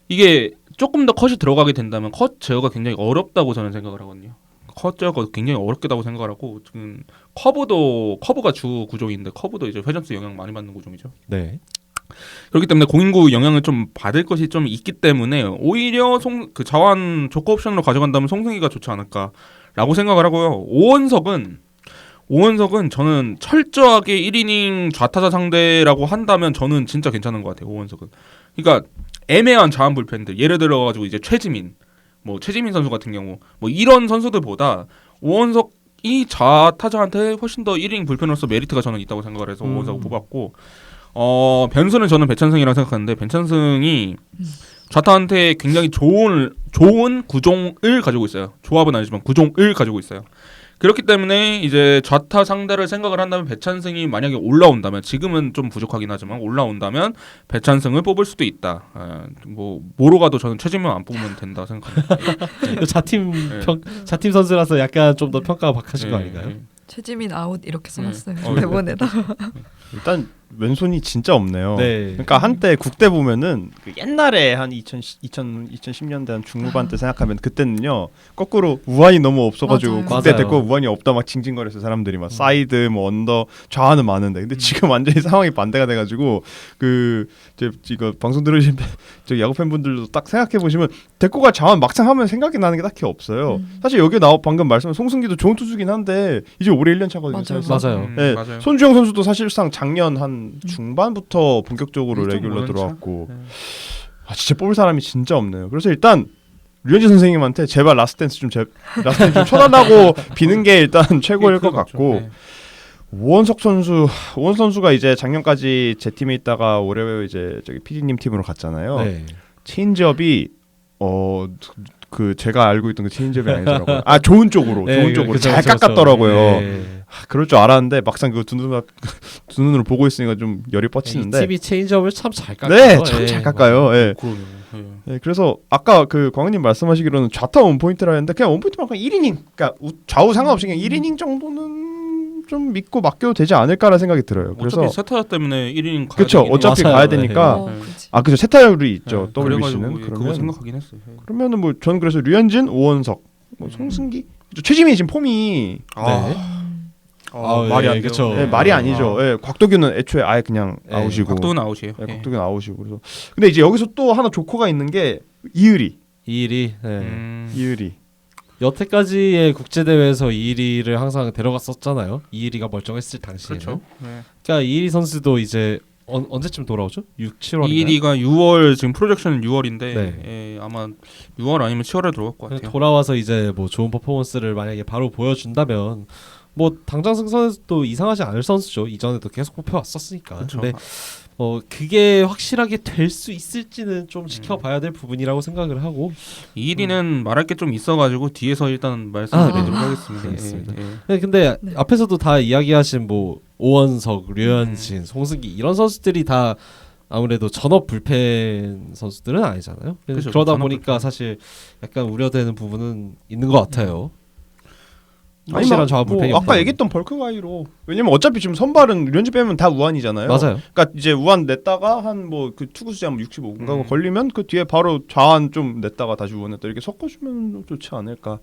이게 조금 더 컷이 들어가게 된다면 컷 제어가 굉장히 어렵다고 저는 생각을 하거든요. 컷 제어가 굉장히 어렵겠다고 생각을 하고 지금 커브가 주 구종인데 커브도 이제 회전수 영향 많이 받는 구종이죠. 네. 그렇기 때문에 공인구 영향을 좀 받을 것이 좀 있기 때문에 오히려 그 자완 조커 옵션으로 가져간다면 송승기가 좋지 않을까라고 생각을 하고요. 오원석은 저는 철저하게 1이닝 좌타자 상대라고 한다면 저는 진짜 괜찮은 것 같아요. 오원석은. 그러니까 애매한 자완 불펜들 예를 들어 가지고 이제 최지민 선수 같은 경우 뭐 이런 선수들보다 오원석이 좌타자한테 훨씬 더 1이닝 불펜으로서 메리트가 저는 있다고 생각을 해서 오원석을 뽑았고 변수는 저는 배찬승이라고 생각하는데 배찬승이 좌타한테 굉장히 좋은 구종을 가지고 있어요. 조합은 아니지만 구종을 가지고 있어요. 그렇기 때문에 이제 좌타 상대를 생각을 한다면 배찬승이 만약에 올라온다면 지금은 좀 부족하긴 하지만 올라온다면 배찬승을 뽑을 수도 있다. 뭐 뭐로 가도 저는 최지명 안 뽑으면 된다 생각합니다. 자팀 네. 자팀 선수라서 약간 좀 더 평가가 박하신 거 아닌가요? 최지민 아웃 이렇게 써놨어요. 네. 대본에다. 일단 왼손이 진짜 없네요. 네. 그러니까 한때 국대 보면은 그 옛날에 한 2010년대 한 중후반 때 생각하면 그때는요 거꾸로 우완이 너무 없어가지고 맞아요. 국대 맞아요. 데리고 우완이 없다 막 징징거렸어요 사람들이 막 사이드 뭐 언더 좌완은 많은데 근데 지금 완전히 상황이 반대가 돼가지고 이거 방송 들으신 저 야구 팬분들도 딱 생각해 보시면 데리고가 좌완 막상 하면 생각이 나는 게 딱히 없어요. 사실 여기 방금 말씀한 송승기도 좋은 투수긴 한데 이제 올해 1년 차거든요. 맞아요. 사실상. 맞아요. 네, 맞아요. 손주영 선수도 사실상 작년 한 중반부터 본격적으로 1.5 레귤러 년 차. 들어왔고 네. 진짜 뽑을 사람이 진짜 없네요. 그래서 일단 류현진 선생님한테 제발 라스트 댄스 좀 쳐달라고 비는 게 일단 최고일 것 같고 네. 오원석 선수가 이제 작년까지 제 팀에 있다가 올해 이제 저기 PD님 팀으로 갔잖아요. 네. 체인지업이 그 제가 알고 있던 그 체인지업이 아니더라고요. 좋은 쪽으로 네, 쪽으로 그쵸, 잘 그쵸, 깎았더라고요. 네. 그럴 줄 알았는데 막상 그 두 눈으로 보고 있으니까 좀 열이 뻗치는데. TV 체인지업을 참 잘 깎아요. 네, 참 잘 깎아요. 예. 그러네요. 네. 네, 그래서 아까 그 광희님 말씀하시기로는 좌타 원포인트라 했는데 그냥 원포인트만 그냥 1이닝, 그러니까 좌우 상관없이 그냥 1이닝 정도는 좀 믿고 맡겨도 되지 않을까라는 생각이 들어요. 그래서 어차피 세타자 때문에 1이닝 가야 그렇죠. 되긴 어차피 맞아요. 가야 되니까. 네. 그치. 그죠. 세타율이 있죠. 네, 그래가지고 WBC는 그거 그러면 생각하긴 했어요. 네. 그러면은 뭐 저는 그래서 류현진, 오원석, 뭐 송승기, 최지민이 지금 폼이 네. 말이 안 돼요. 그쵸. 네, 말이 아니죠. 예, 곽도균은 애초에 아예 그냥 네, 아웃이고. 각도는 아웃이에요. 네, 예. 곽도균 아웃이고. 그래서 근데 이제 여기서 또 하나 조커가 있는 게 이의리. 이일이 이의리. 여태까지의 국제 대회에서 이일이를 항상 데려갔었잖아요. 이일이가 멀쩡했을 당시에는. 그렇죠. 네. 그러니까 이일이 선수도 이제 언제쯤 돌아오죠? 6, 7월. 2일이가 6월 지금 프로젝션은 6월인데 네. 예, 아마 6월 아니면 7월에 들어올 것 같아요. 돌아와서 이제 뭐 좋은 퍼포먼스를 만약에 바로 보여준다면 뭐 당장 승선에도 이상하지 않을 선수죠. 이전에도 계속 뽑혀왔었으니까. 그렇죠. 근데 그게 확실하게 될 수 있을지는 좀 지켜봐야 될 부분이라고 생각을 하고. 2일이는 말할 게 좀 있어가지고 뒤에서 일단 말씀드리도록 아, 하겠습니다. 알겠습니다. 예, 예. 근데 네. 앞에서도 다 이야기하신 뭐 오원석, 류현진, 송승기 이런 선수들이 다 아무래도 전업 불펜 선수들은 아니잖아요. 그렇죠. 그러다 전업 보니까 불펜. 사실 약간 우려되는 부분은 있는 것 같아요. 아니, 확실한 뭐, 좌우 불펜이 아까 없다는. 얘기했던 벌크가이로 왜냐면 어차피 지금 선발은 류현진 빼면 다 우완이잖아요. 맞아요. 그러니까 이제 우완 냈다가 한 뭐 그 투구 수장 65분가 음. 걸리면 그 뒤에 바로 좌완 좀 냈다가 다시 우완 냈다 이렇게 섞어주면 좋지 않을까.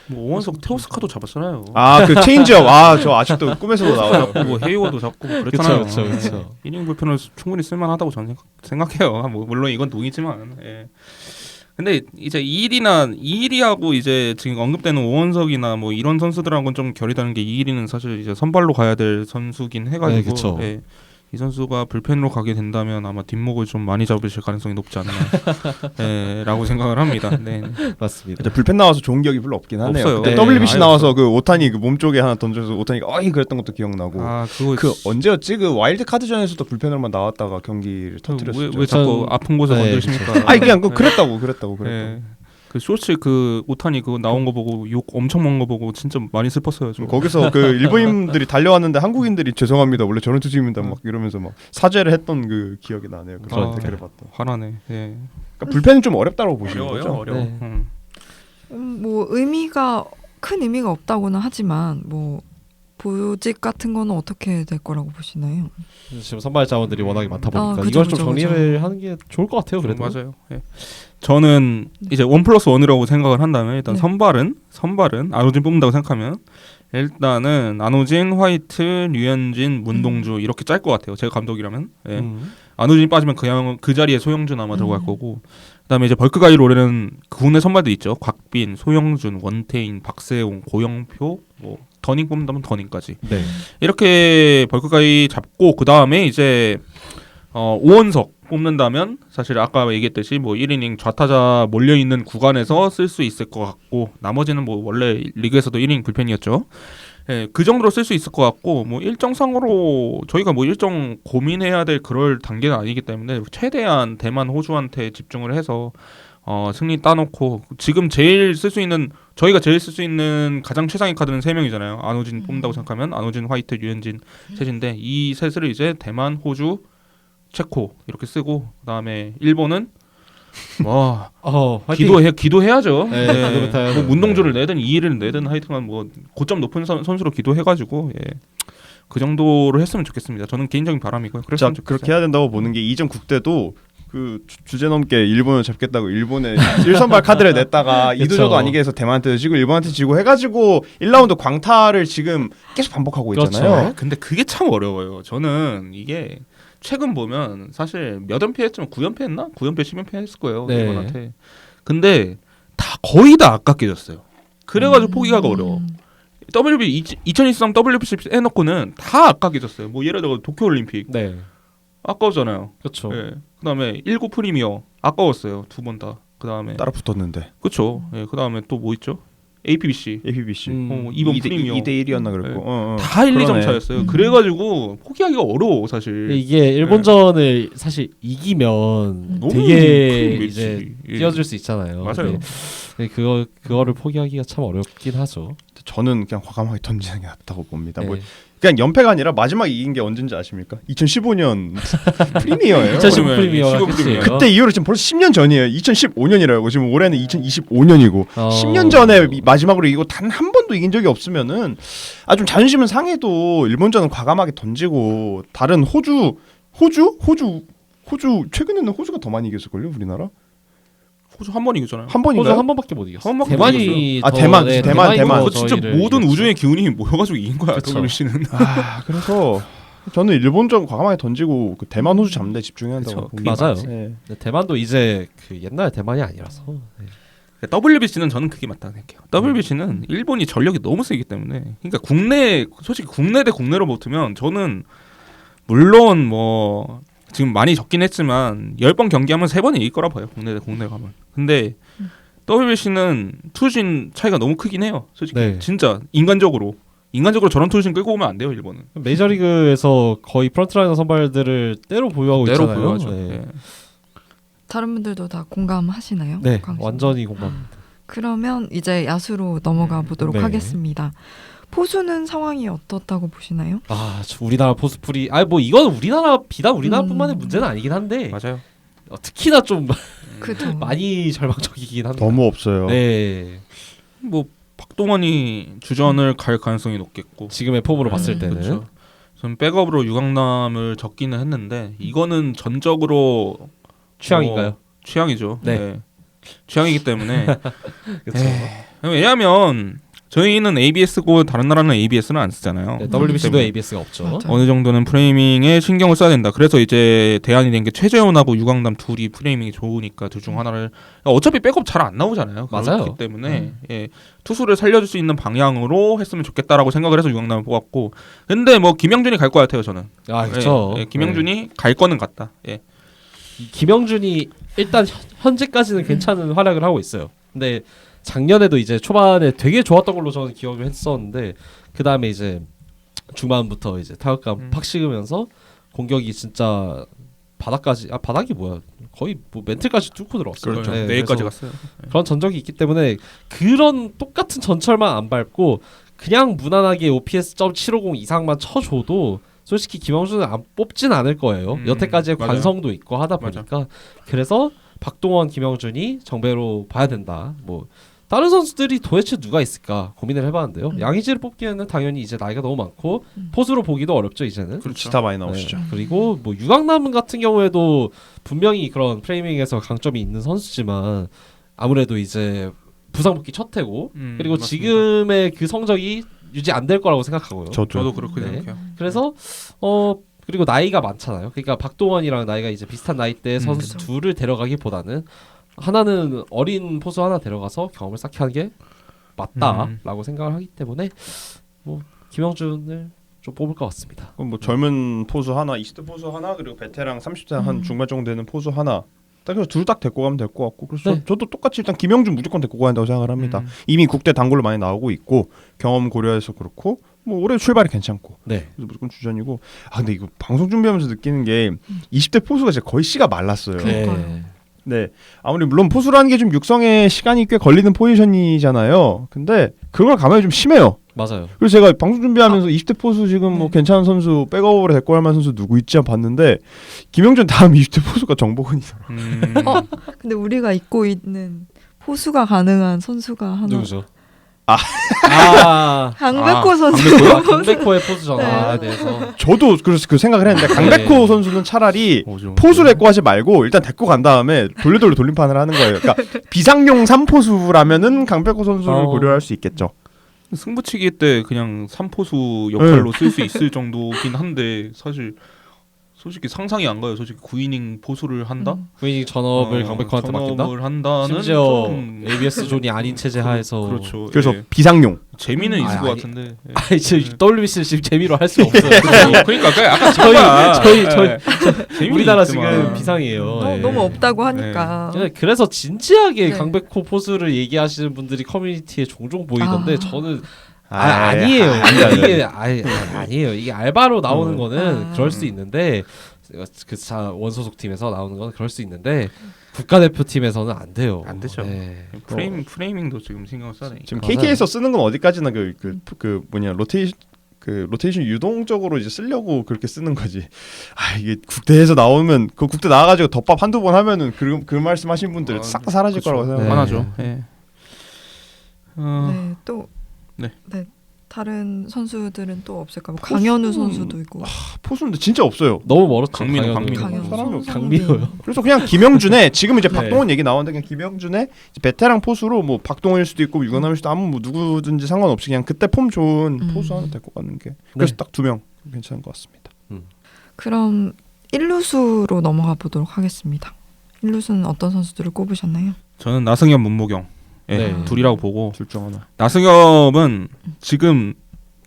뭐 오원석 테오스카도 잡았잖아요. 그 체인지업 저 아직도 꿈에서도 나와요. 뭐 헤이워도 잡고 그랬잖아요. 그쵸, 그쵸, 그쵸. 1인 불펜을 충분히 쓸만하다고 저는 생각해요. 뭐 물론 이건 동이지만. 예. 근데 이제 이일이하고 이제 지금 언급되는 오원석이나 뭐 이런 선수들하고는 좀 결이 다른 게 이일이는 사실 이제 선발로 가야 될 선수긴 해가지고 네, 그쵸. 예. 이 선수가 불펜으로 가게 된다면 아마 뒷목을 좀 많이 잡으실 가능성이 높지 않나 네, 라고 생각을 합니다. 네. 맞습니다. 이제 불펜 나와서 좋은 기억이 별로 없긴 하네요. 없어요. 그때 네. WBC 아예 나와서 그 오타니 그 몸쪽에 하나 던져서 오타니가 어이 그랬던 것도 기억나고. 아 그거 그 언제였지? 그 와일드 카드전에서도 불펜으로만 나왔다가 경기를 터뜨렸었죠. 왜 자꾸 아픈 곳에 네, 건드리십니까? 아니 그냥 그랬다고. 네. 그 쇼츠 그 오타니 그거 나온 거 보고 욕 엄청 먹은 거 보고 진짜 많이 슬펐어요. 저. 거기서 그 일본인들이 달려왔는데 한국인들이 죄송합니다. 원래 저런 투수입니다. 막 이러면서 막 사죄를 했던 그 기억이 나네요. 그 아. 댓글을 봤던. 화나네. 예. 그러니까 불펜은 좀 어렵다고 보시는 거죠? 어려워. 네. 뭐 큰 의미가 없다고는 하지만 뭐 보직 같은 거는 어떻게 될 거라고 보시나요? 지금 선발 자원들이 워낙에 많다 보니까 그죠, 이걸 좀 그죠, 정리를 그죠. 하는 게 좋을 것 같아요. 그래도 맞아요. 예. 저는 이제 1+1이라고 생각을 한다면 일단 네. 선발은 안호진 뽑는다고 생각하면 일단은 안호진, 화이트, 류현진, 문동주 이렇게 짤 것 같아요. 제가 감독이라면. 예. 안호진이 빠지면 그냥 그 자리에 소영준 아마 들어갈 거고. 그다음에 이제 벌크 가이로 올해는 국내 선발도 있죠. 곽빈, 소영준, 원태인, 박세웅, 고영표, 뭐 더닝 뽑는다면 더닝까지. 네. 이렇게 벌크 가이 잡고 그 다음에 이제 오원석 뽑는다면 사실 아까 얘기했듯이 뭐 1이닝 좌타자 몰려 있는 구간에서 쓸 수 있을 것 같고 나머지는 뭐 원래 리그에서도 1이닝 불펜이었죠. 예, 그 정도로 쓸 수 있을 것 같고 뭐 일정상으로 저희가 뭐 일정 고민해야 될 그럴 단계는 아니기 때문에 최대한 대만 호주한테 집중을 해서 승리 따놓고 지금 제일 쓸 수 있는 저희가 제일 쓸 수 있는 가장 최상의 카드는 3명이잖아요. 안호진 뽑는다고 생각하면 안호진, 화이트, 류현진 셋인데 이 셋을 이제 대만, 호주, 체코 이렇게 쓰고 그다음에 일본은 와 화이팅! 기도해야죠. 네, 네. 기도부터 뭐 문동주를 내든 이의를 내든 하여튼간 뭐 고점 높은 선수로 기도해가지고 예. 그 정도로 했으면 좋겠습니다. 저는 개인적인 바람이고요. 자 그랬으면 좋겠어요. 그렇게 해야 된다고 보는 게 이전 국대도 그 주제 넘게 일본을 잡겠다고 일본에 1선발 카드를 냈다가 그쵸. 이도저도 아니게 해서 대만한테 지고 일본한테 지고 해가지고 1라운드 광탈을 지금 계속 반복하고 있잖아요. 그렇죠. 근데 그게 참 어려워요. 저는 이게 최근 보면 사실 몇 연패 했지만 9연패 했나? 9연패 10연패 했을 거예요. 네. 일본한테. 근데 거의 다 아깝게 졌어요. 그래가지고 포기하기 어려워. 2023 WBC 해놓고는 다 아깝게 졌어요. 뭐 예를 들어 도쿄올림픽 네. 아까웠잖아요. 그렇죠. 예. 그다음에 19 프리미어 아까웠어요. 두 번 다. 그다음에 따라 붙었는데 그렇죠. 예. 그다음에 또 뭐 있죠? APBC APBC 이번 프리미어 2대 1이었나 그랬고 다 1, 2점 그러네. 차였어요. 그래가지고 포기하기가 어려워 사실. 이게 일본전을 사실 이기면 너무 되게 큰 이제 매치. 예. 뛰어줄 수 있잖아요. 맞아요. 네, 그거를 포기하기가 참 어렵긴 하죠. 저는 그냥 과감하게 던지는 게 낫다고 봅니다. 뭐 네. 그냥 연패가 아니라 마지막 이긴 게 언제인지 아십니까? 2015년 프리미어예요. 2015 프리미어가 15 끝이에요. 프리미어. 그때 이후로 지금 벌써 10년 전이에요. 2015년이라고 지금 올해는 2025년이고 10년 전에 마지막으로 이기고 단 한 번도 이긴 적이 없으면은 좀 자존심은 상해도 일본전은 과감하게 던지고 다른 호주 최근에는 호주가 더 많이 이겼을걸요 우리나라 호주 한 번 이겼잖아요. 한 호주 번인가요? 한 번밖에 못 이겼어. 한 번밖에 대만이 아, 더- 대만, 네, 대만. 대만이 그거 진짜 저희를 모든 이겼죠. 우주의 기운이 모여가지고 이긴 거야. 그쵸. WBC는. 그래서 저는 일본전 과감하게 던지고 그 대만 호주 잡는 데 집중해야 한다고 그쵸. 봅니다. 맞아요. 네. 네, 대만도 이제 그 옛날 대만이 아니라서. 네. WBC는 저는 그게 맞다고 생각해요. WBC는 일본이 전력이 너무 세기 때문에 그러니까 솔직히 국내 대 국내로 붙으면 저는 물론 뭐 지금 많이 적긴 했지만 10번 경기하면 3번은 이길 거라 봐요. 국내 대 국내 가면. 근데 WBC는 투진 차이가 너무 크긴 해요. 솔직히 네. 진짜 인간적으로 저런 투진 끌고 오면 안 돼요. 일본은. 메이저리그에서 거의 프런트라이너 선발들을 때로 보유하고 내로 있잖아요. 보여야죠. 네. 예. 다른 분들도 다 공감하시나요? 네, 광수? 완전히 공감. 그러면 이제 야수로 넘어가 보도록 네. 하겠습니다. 포수는 상황이 어떻다고 보시나요? 우리나라 포스풀이 뭐 이건 비단 우리나라뿐만의 문제는 아니긴 한데 맞아요. 특히나 좀 그죠. 많이 절망적이긴 합니다. 너무 없어요. 네, 뭐 박동원이 주전을 갈 가능성이 높겠고 지금의 폼으로 봤을 때는 그렇죠. 전 백업으로 유강남을 적기는 했는데 이거는 전적으로 취향인가요? 취향이죠. 네. 네. 취향이기 때문에 그렇죠. 왜냐하면 저희는 ABS고 다른 나라는 ABS는 안 쓰잖아요. 네, WBC도 때문에 ABS가 없죠. 맞아요. 어느 정도는 프레이밍에 신경을 써야 된다. 그래서 이제 대안이 된 게 최재훈하고 유강남 둘이 프레이밍이 좋으니까 둘 중 하나를 어차피 백업 잘 안 나오잖아요. 맞아요. 그렇기 때문에 예, 투수를 살려줄 수 있는 방향으로 했으면 좋겠다라고 생각을 해서 유강남을 뽑았고 근데 뭐 김영준이 갈 것 같아요 저는. 아 그렇죠. 예, 예, 김영준이 갈 거는 같다. 예. 김영준이 일단 현재까지는 괜찮은 활약을 하고 있어요. 근데 작년에도 이제 초반에 되게 좋았던 걸로 저는 기억을 했었는데 그 다음에 이제 중반부터 이제 타격감 팍 식으면서 공격이 진짜 바닥까지 바닥이 뭐야 거의 뭐 멘틀까지 뚫고 들어왔어요. 그렇죠. 네, 내일까지 그래서 갔어요. 그런 전적이 있기 때문에 그런 똑같은 전철만 안 밟고 그냥 무난하게 OPS .750 이상만 쳐줘도 솔직히 김영준은 안 뽑진 않을 거예요. 여태까지의 맞아요. 관성도 있고 하다 맞아. 보니까 그래서 박동원, 김영준이 정배로 봐야 된다. 뭐 다른 선수들이 도대체 누가 있을까 고민을 해봤는데요. 양의지를 뽑기에는 당연히 이제 나이가 너무 많고 포수로 보기도 어렵죠 이제는. 그렇죠. 기타 많이 나오시죠. 네. 그리고 뭐 유강남 같은 경우에도 분명히 그런 프레이밍에서 강점이 있는 선수지만 아무래도 이제 부상 복귀 첫 해고 그리고 맞습니다. 지금의 그 성적이 유지 안 될 거라고 생각하고요. 저도 그렇게 네. 생각해요. 그래서 그리고 나이가 많잖아요. 그러니까 박동원이랑 나이가 이제 비슷한 나이대 선수 그쵸. 둘을 데려가기보다는 하나는 어린 포수 하나 데려가서 경험을 쌓게 하는 게 맞다라고 생각을 하기 때문에 뭐 김영준을 좀 뽑을 것 같습니다. 그럼 뭐 젊은 포수 하나, 20대 포수 하나, 그리고 베테랑 30대 한 중반 정도 되는 포수 하나. 딱 그래서 둘 딱 데리고 가면 될 것 같고. 그래서 네. 저도 똑같이 일단 김영준 무조건 데리고 가야 한다고 생각을 합니다. 이미 국대 단골로 많이 나오고 있고 경험 고려해서 그렇고 뭐 올해 출발이 괜찮고. 네. 그래서 무조건 주전이고. 아 근데 이거 방송 준비하면서 느끼는 게 20대 포수가 진짜 거의 씨가 말랐어요. 그러니까요. 네. 아무리 물론 포수라는 게 좀 육성에 시간이 꽤 걸리는 포지션이잖아요. 근데 그걸 감안이 좀 심해요. 맞아요. 그래서 제가 방송 준비하면서 20대 포수 지금 뭐 괜찮은 선수 백업으로 데리고 할 만한 선수 누구 있지 봤는데 김영준 다음 20대 포수가 정복은이더라고요. 근데 우리가 잊고 있는 포수가 가능한 선수가 하나. 누구죠? 강백호 선수. 강백호의 포수 전환에 네. 대해서 저도 그래서 그 생각을 했는데 강백호 네. 선수는 차라리 오죠. 포수 데리고 하지 말고 일단 데리고 간 다음에 돌림판을 하는 거예요. 그러니까 비상용 3포수라면은 강백호 선수를 고려할 수 있겠죠. 승부치기 때 그냥 3포수 역할로 쓸 수 있을 정도긴 한데 사실 솔직히 상상이 안 가요. 솔직히 9이닝 포수를 한다? 구이닝 전업을 강백호한테 맡긴다. 전업을 한다는 심지어 좀 ABS 존이 아닌 체제 하에서 그렇죠. 그래서 예. 비상용. 재미는 있을 아니, 것 아니. 같은데. 예. 아니 지금 WBC를 지금 재미로 할 수가 없어요. 그러니까 그 아까 저희 우리나라 지금 비상이에요. 예. 너무 없다고 하니까. 그래서 진지하게 네. 강백호 포수를 얘기하시는 분들이 커뮤니티에 종종 보이던데 저는 아니에요. 이게 아니에요. 이게 알바로 나오는 거는 그럴 수 있는데 그 원소속 팀에서 나오는 건 그럴 수 있는데 국가대표팀에서는 안 돼요. 안 되죠. 네. 프레이밍도 지금 신경 써야 되니까. 지금 맞아요. KK에서 쓰는 건 어디까지나 그 뭐냐 로테이션 유동적으로 이제 쓰려고 그렇게 쓰는 거지. 아 이게 국대에서 나오면 그 국대 나와가지고 덮밥 한두 번 하면은 그 말씀하신 분들 싹 다 사라질 그쵸. 거라고 네. 생각해요. 화나죠. 예. 네, 또 네. 다른 선수들은 또 없을까? 뭐 강현우 선수도 있고. 포수인데 진짜 없어요. 너무 멀었죠. 강민호. 사람이 없어. 강민호요. 그래서 그냥 김영준의 지금 이제 네. 박동원 얘기 나오는데 그냥 김영준의 이제 베테랑 포수로 뭐 박동원일 수도 있고 유관남일 수도 아무 뭐 누구든지 상관없이 그냥 그때 폼 좋은 포수 하나 데리고 가는 게 그래서 네. 딱 2명 괜찮은 것 같습니다. 그럼 1루수로 넘어가 보도록 하겠습니다. 1루수는 어떤 선수들을 꼽으셨나요? 저는 나승엽, 문보경 예, 네. 둘이라고 보고 둘 중 하나 나승엽은 지금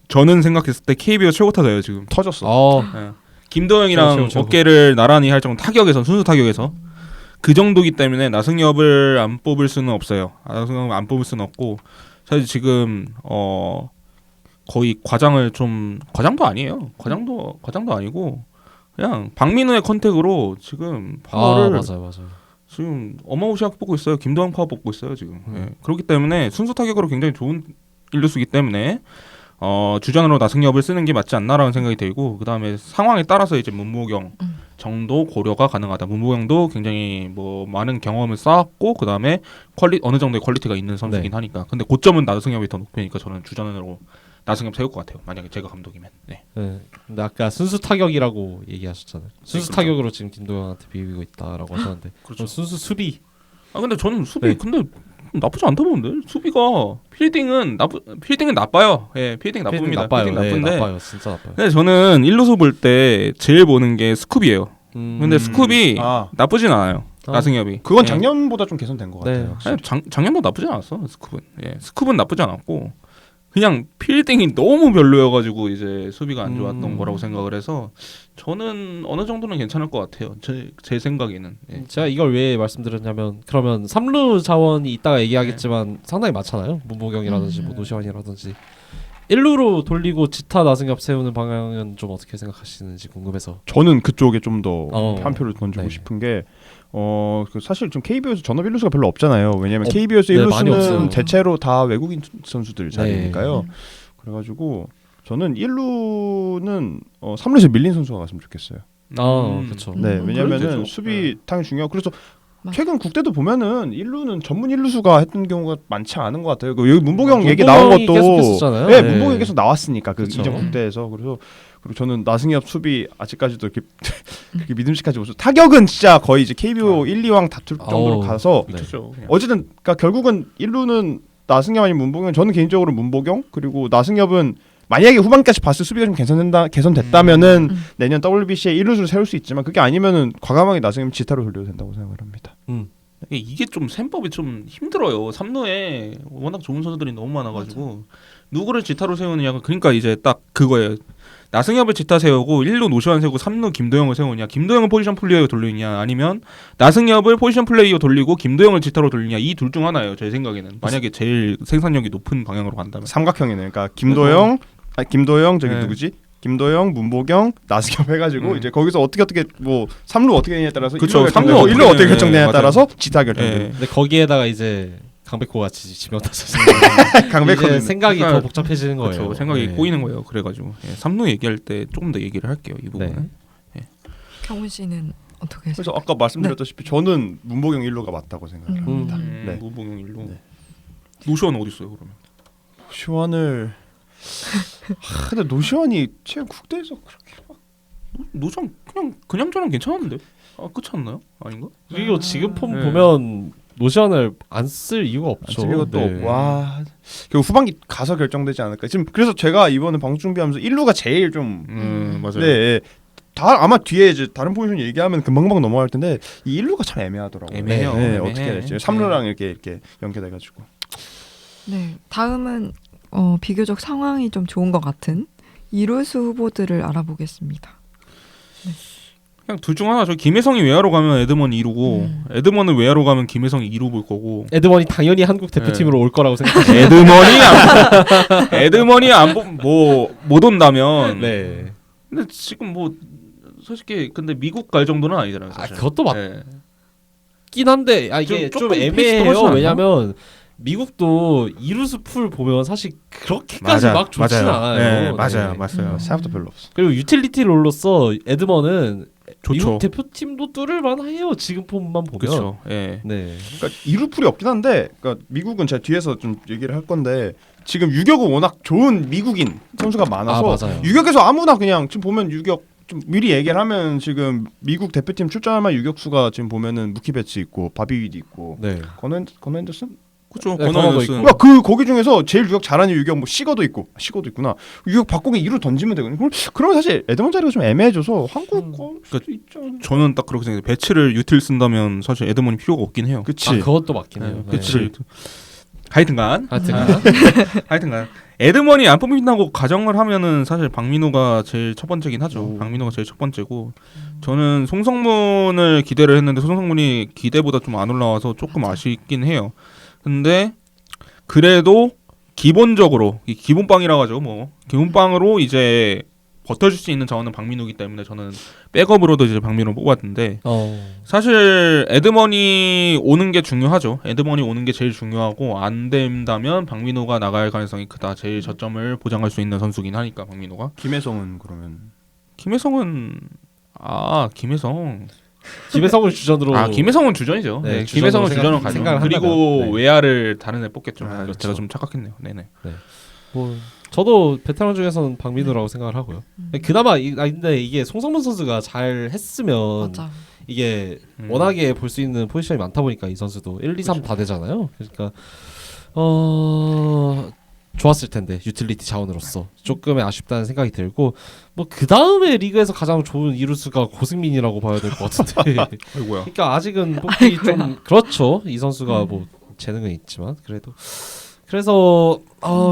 저는 생각했을 때 KBO 최고 타자예요 지금. 터졌어. 예. 김도영이랑 최고. 어깨를 나란히 할 정도 타격에서 순수 타격에서 그 정도기 때문에 나승엽을 안 뽑을 수는 없어요. 나승엽을 안 뽑을 수는 없고 사실 지금 거의 과장도 아니에요. 과장도 아니고 그냥 박민우의 컨택으로 지금 파워를 맞아요. 지금 어마무시하게 뽑고 있어요. 김도영 파워 뽑고 있어요 지금. 예. 그렇기 때문에 순수 타격으로 굉장히 좋은 일루수기 때문에 주전으로 나승엽을 쓰는 게 맞지 않나라는 생각이 들고 그 다음에 상황에 따라서 이제 문보경 정도 고려가 가능하다. 문보경도 굉장히 뭐 많은 경험을 쌓았고 그 다음에 어느 정도의 퀄리티가 있는 선수긴 네. 하니까. 근데 고점은 나승엽이 더 높으니까 저는 주전으로 나승엽 세울 것 같아요. 만약에 제가 감독이면. 네. 네. 근데 아까 순수 타격이라고 얘기하셨잖아요. 순수 그렇죠. 타격으로 지금 김도영한테 비비고 있다라고 하셨는데 그렇죠. 그럼 순수 수비 근데 저는 수비 네. 근데 나쁘지 않다 보는데 수비가 필딩은 나빠요. 예, 필딩 나쁩니다. 나빠요. 필딩 네, 나쁜데. 나빠요. 진짜 나빠요. 근데 저는 일루수 볼 때 제일 보는 게 스쿱이에요. 근데 스쿱이 나쁘진 않아요. 나승엽이. 그건 예. 작년보다 좀 개선된 것 네. 같아요. 아니, 작년도 나쁘지 않았어 스쿱은. 예, 스쿱은 나쁘지 않았고 그냥 필딩이 너무 별로여가지고 이제 수비가 안 좋았던 거라고 생각을 해서 저는 어느 정도는 괜찮을 것 같아요. 제 생각에는. 예. 제가 이걸 왜 말씀드렸냐면 그러면 3루 자원이 이따가 얘기하겠지만 상당히 많잖아요. 문보경이라든지 뭐 노시환이라든지 1루로 돌리고 지타 나승엽 세우는 방향은 좀 어떻게 생각하시는지 궁금해서. 저는 그쪽에 좀 더 한 어. 표를 던지고 네. 싶은 게 그 사실 좀 KBO에서 전업 1루수가 별로 없잖아요. 왜냐면 KBO에서 네, 많이 1루수는 없어요. 대체로 다 외국인 선수들 자리니까요. 네. 그래가지고 저는 1루는 3루에서 밀린 선수가 갔으면 좋겠어요. 그렇죠. 네, 왜냐면은 그렇죠. 수비 당연히 중요하고 그래서 맞아. 최근 국대도 보면은 1루는 전문 1루수가 했던 경우가 많지 않은 것 같아요. 여기 문보경 문보경이 얘기 나온 것도 계속 했었잖아요. 네, 네. 문보경이 계속 나왔으니까 그 그쵸. 이전 국대에서 그래서 그리고 저는 나승엽 수비 아직까지도 이렇게 그렇게 믿음직하지 못해서 타격은 진짜 거의 이제 KBO 1, 2왕 다툴 정도로 가서 네. 그렇죠. 그냥. 어쨌든 그러니까 결국은 1루는 나승엽 아니면 문보경. 저는 개인적으로 문보경 그리고 나승엽은 만약에 후반까지 봤을 수비가 좀 개선됐다면은 내년 WBC에 1루수를 세울 수 있지만 그게 아니면은 과감하게 나승엽 지타로 돌려도 된다고 생각을 합니다. 이게 좀 셈법이 좀 힘들어요. 3루에 워낙 좋은 선수들이 너무 많아가지고 누구를 지타로 세우느냐. 그러니까 이제 딱 그거예요. 나승엽을 지타 세우고 1루 노시환 세우고 3루 김도영을 세우냐. 김도영을 포지션 플레이어 돌리냐. 아니면 나승엽을 포지션 플레이어 돌리고 김도영을 지타로 돌리냐. 이 둘 중 하나예요. 제 생각에는. 만약에 제일 생산력이 높은 방향으로 간다면. 삼각형이네. 그러니까 김도영, 김도영 네. 누구지? 김도영, 문보경, 나승엽 해가지고 이제 거기서 어떻게 뭐 3루 어떻게 되냐에 따라서 그쵸, 1루 어떻게 결정되냐에 맞아요. 따라서 지타 결정돼요. 예. 근데 거기에다가 이제 강백호 같이 지명타서 강백호는 생각이 그러니까 더 복잡해지는 거예요. 그렇죠. 생각이 네. 꼬이는 거예요. 그래가지고 3루 얘기할 때 조금 더 얘기를 할게요. 이 부분은. 경훈 씨는 어떻게 그래서 생각하세요? 아까 말씀드렸다시피 저는 문보경 1루가 맞다고 생각합니다. 네. 무봉용 일로. 네. 노시환 어디 있어요 그러면? 노시환을 근데 노시환이 최근 국대에서 그렇게 노시환 그냥 저랑 괜찮았는데. 그렇지 않나요? 아닌가? 그리고 지금 폼 네. 보면 노시환을 안 쓸 이유가 없죠. 쓸 것도 네. 없고 와 결국 후반기 가서 결정되지 않을까. 지금 그래서 제가 이번에 방송 준비하면서 1루가 제일 좀 맞아요. 네. 다 아마 뒤에 이제 다른 포지션 얘기하면 금방금방 넘어갈 텐데 이 1루가 참 애매하더라고요. 애매해요. 네, 애매해. 어떻게 해야 될지. 3루랑 이렇게 연계돼가지고. 네, 다음은 비교적 상황이 좀 좋은 것 같은 이루수 후보들을 알아보겠습니다. 그냥 둘 중 하나. 저 김혜성이 외야로 가면 에드먼 2루고 에드먼은 외야로 가면 김혜성이 2루 볼 거고. 에드먼이 당연히 한국 대표팀으로 올 거라고 생각해요. 에드먼이 못 온다면. 네. 근데 지금 뭐 솔직히 근데 미국 갈 정도는 아니잖아요. 사실. 그것도 네. 맞긴 한데 이게 좀 좀 페이스 애매해요. 떨어지지 않나? 왜냐면 미국도 이루수 풀 보면 사실 그렇게까지 막 좋진 않아요. 네, 맞아요. 네. 맞아요. 생각도 별로 없어. 그리고 유틸리티 롤로서 에드먼은 좋죠. 미국 대표팀도 뚫을 만해요. 지금 폼만 보면. 그렇죠. 예. 네. 그러니까 2루풀이 없긴 한데 그러니까 미국은 제가 뒤에서 좀 얘기를 할 건데 지금 유격은 워낙 좋은 미국인 선수가 많아서 맞아요. 유격에서 아무나 그냥 지금 보면 유격 좀 미리 얘기를 하면 지금 미국 대표팀 출전할 만한 유격수가 지금 보면은 무키 베츠 있고 바비 윗 있고 네. 건 핸더슨 그렇죠. 네, 권한 권한도 앤더슨. 있고. 그러니까 거기 중에서 제일 유격 잘하는 유격 뭐 시거도 있구나. 유격 바꾸기 2루 던지면 되거든요. 그러면 사실 에드먼 자리가 좀 애매해져서 한국 거 수도 있죠. 저는 딱 그렇게 생각해요. 배치를 유틸 쓴다면 사실 에드먼이 필요가 없긴 해요. 그치. 그것도 맞긴 해요. 네. 배치를 하여튼간 하여튼 에드먼이 안 뽑힌다고 가정을 하면은 사실 박민호가 제일 첫 번째긴 하죠. 박민호가 제일 첫 번째고 저는 송성문을 기대를 했는데 송성문이 기대보다 좀 안 올라와서 조금 아쉽긴 해요. 근데 그래도 기본적으로 이 기본빵이라고 하죠. 뭐 기본빵으로 이제 버텨줄 수 있는 자원은 박민호이기 때문에 저는 백업으로도 이제 박민호 뽑았는데 사실 에드먼이 오는 게 중요하죠. 에드먼이 오는 게 제일 중요하고 안 된다면 박민호가 나갈 가능성이 크다. 제일 저점을 보장할 수 있는 선수긴 하니까 박민호가. 김혜성은 그러면 김혜성은 김혜성을 주전으로 김혜성은 주전이죠. 네, 네, 김혜성은 주전으로 가죠. 생각을 그리고 한다면, 네. 외야를 다른 애 뽑겠죠. 그렇죠. 제가 좀 착각했네요. 네네. 뭐 저도 베테랑 중에서는 박민호라고 생각을 하고요. 그나마 근데 이게 송성문 선수가 잘 했으면 맞아. 이게 워낙에 볼 수 있는 포지션이 많다 보니까 이 선수도 1, 2, 3 다 되잖아요. 그러니까 좋았을 텐데 유틸리티 자원으로서 조금의 아쉽다는 생각이 들고 뭐 그 다음에 리그에서 가장 좋은 이루수가 고승민이라고 봐야 될 것 같은데. 아이고야. 그러니까 아직은 뽑기 좀 그렇죠. 이 선수가 뭐 재능은 있지만 그래도 그래서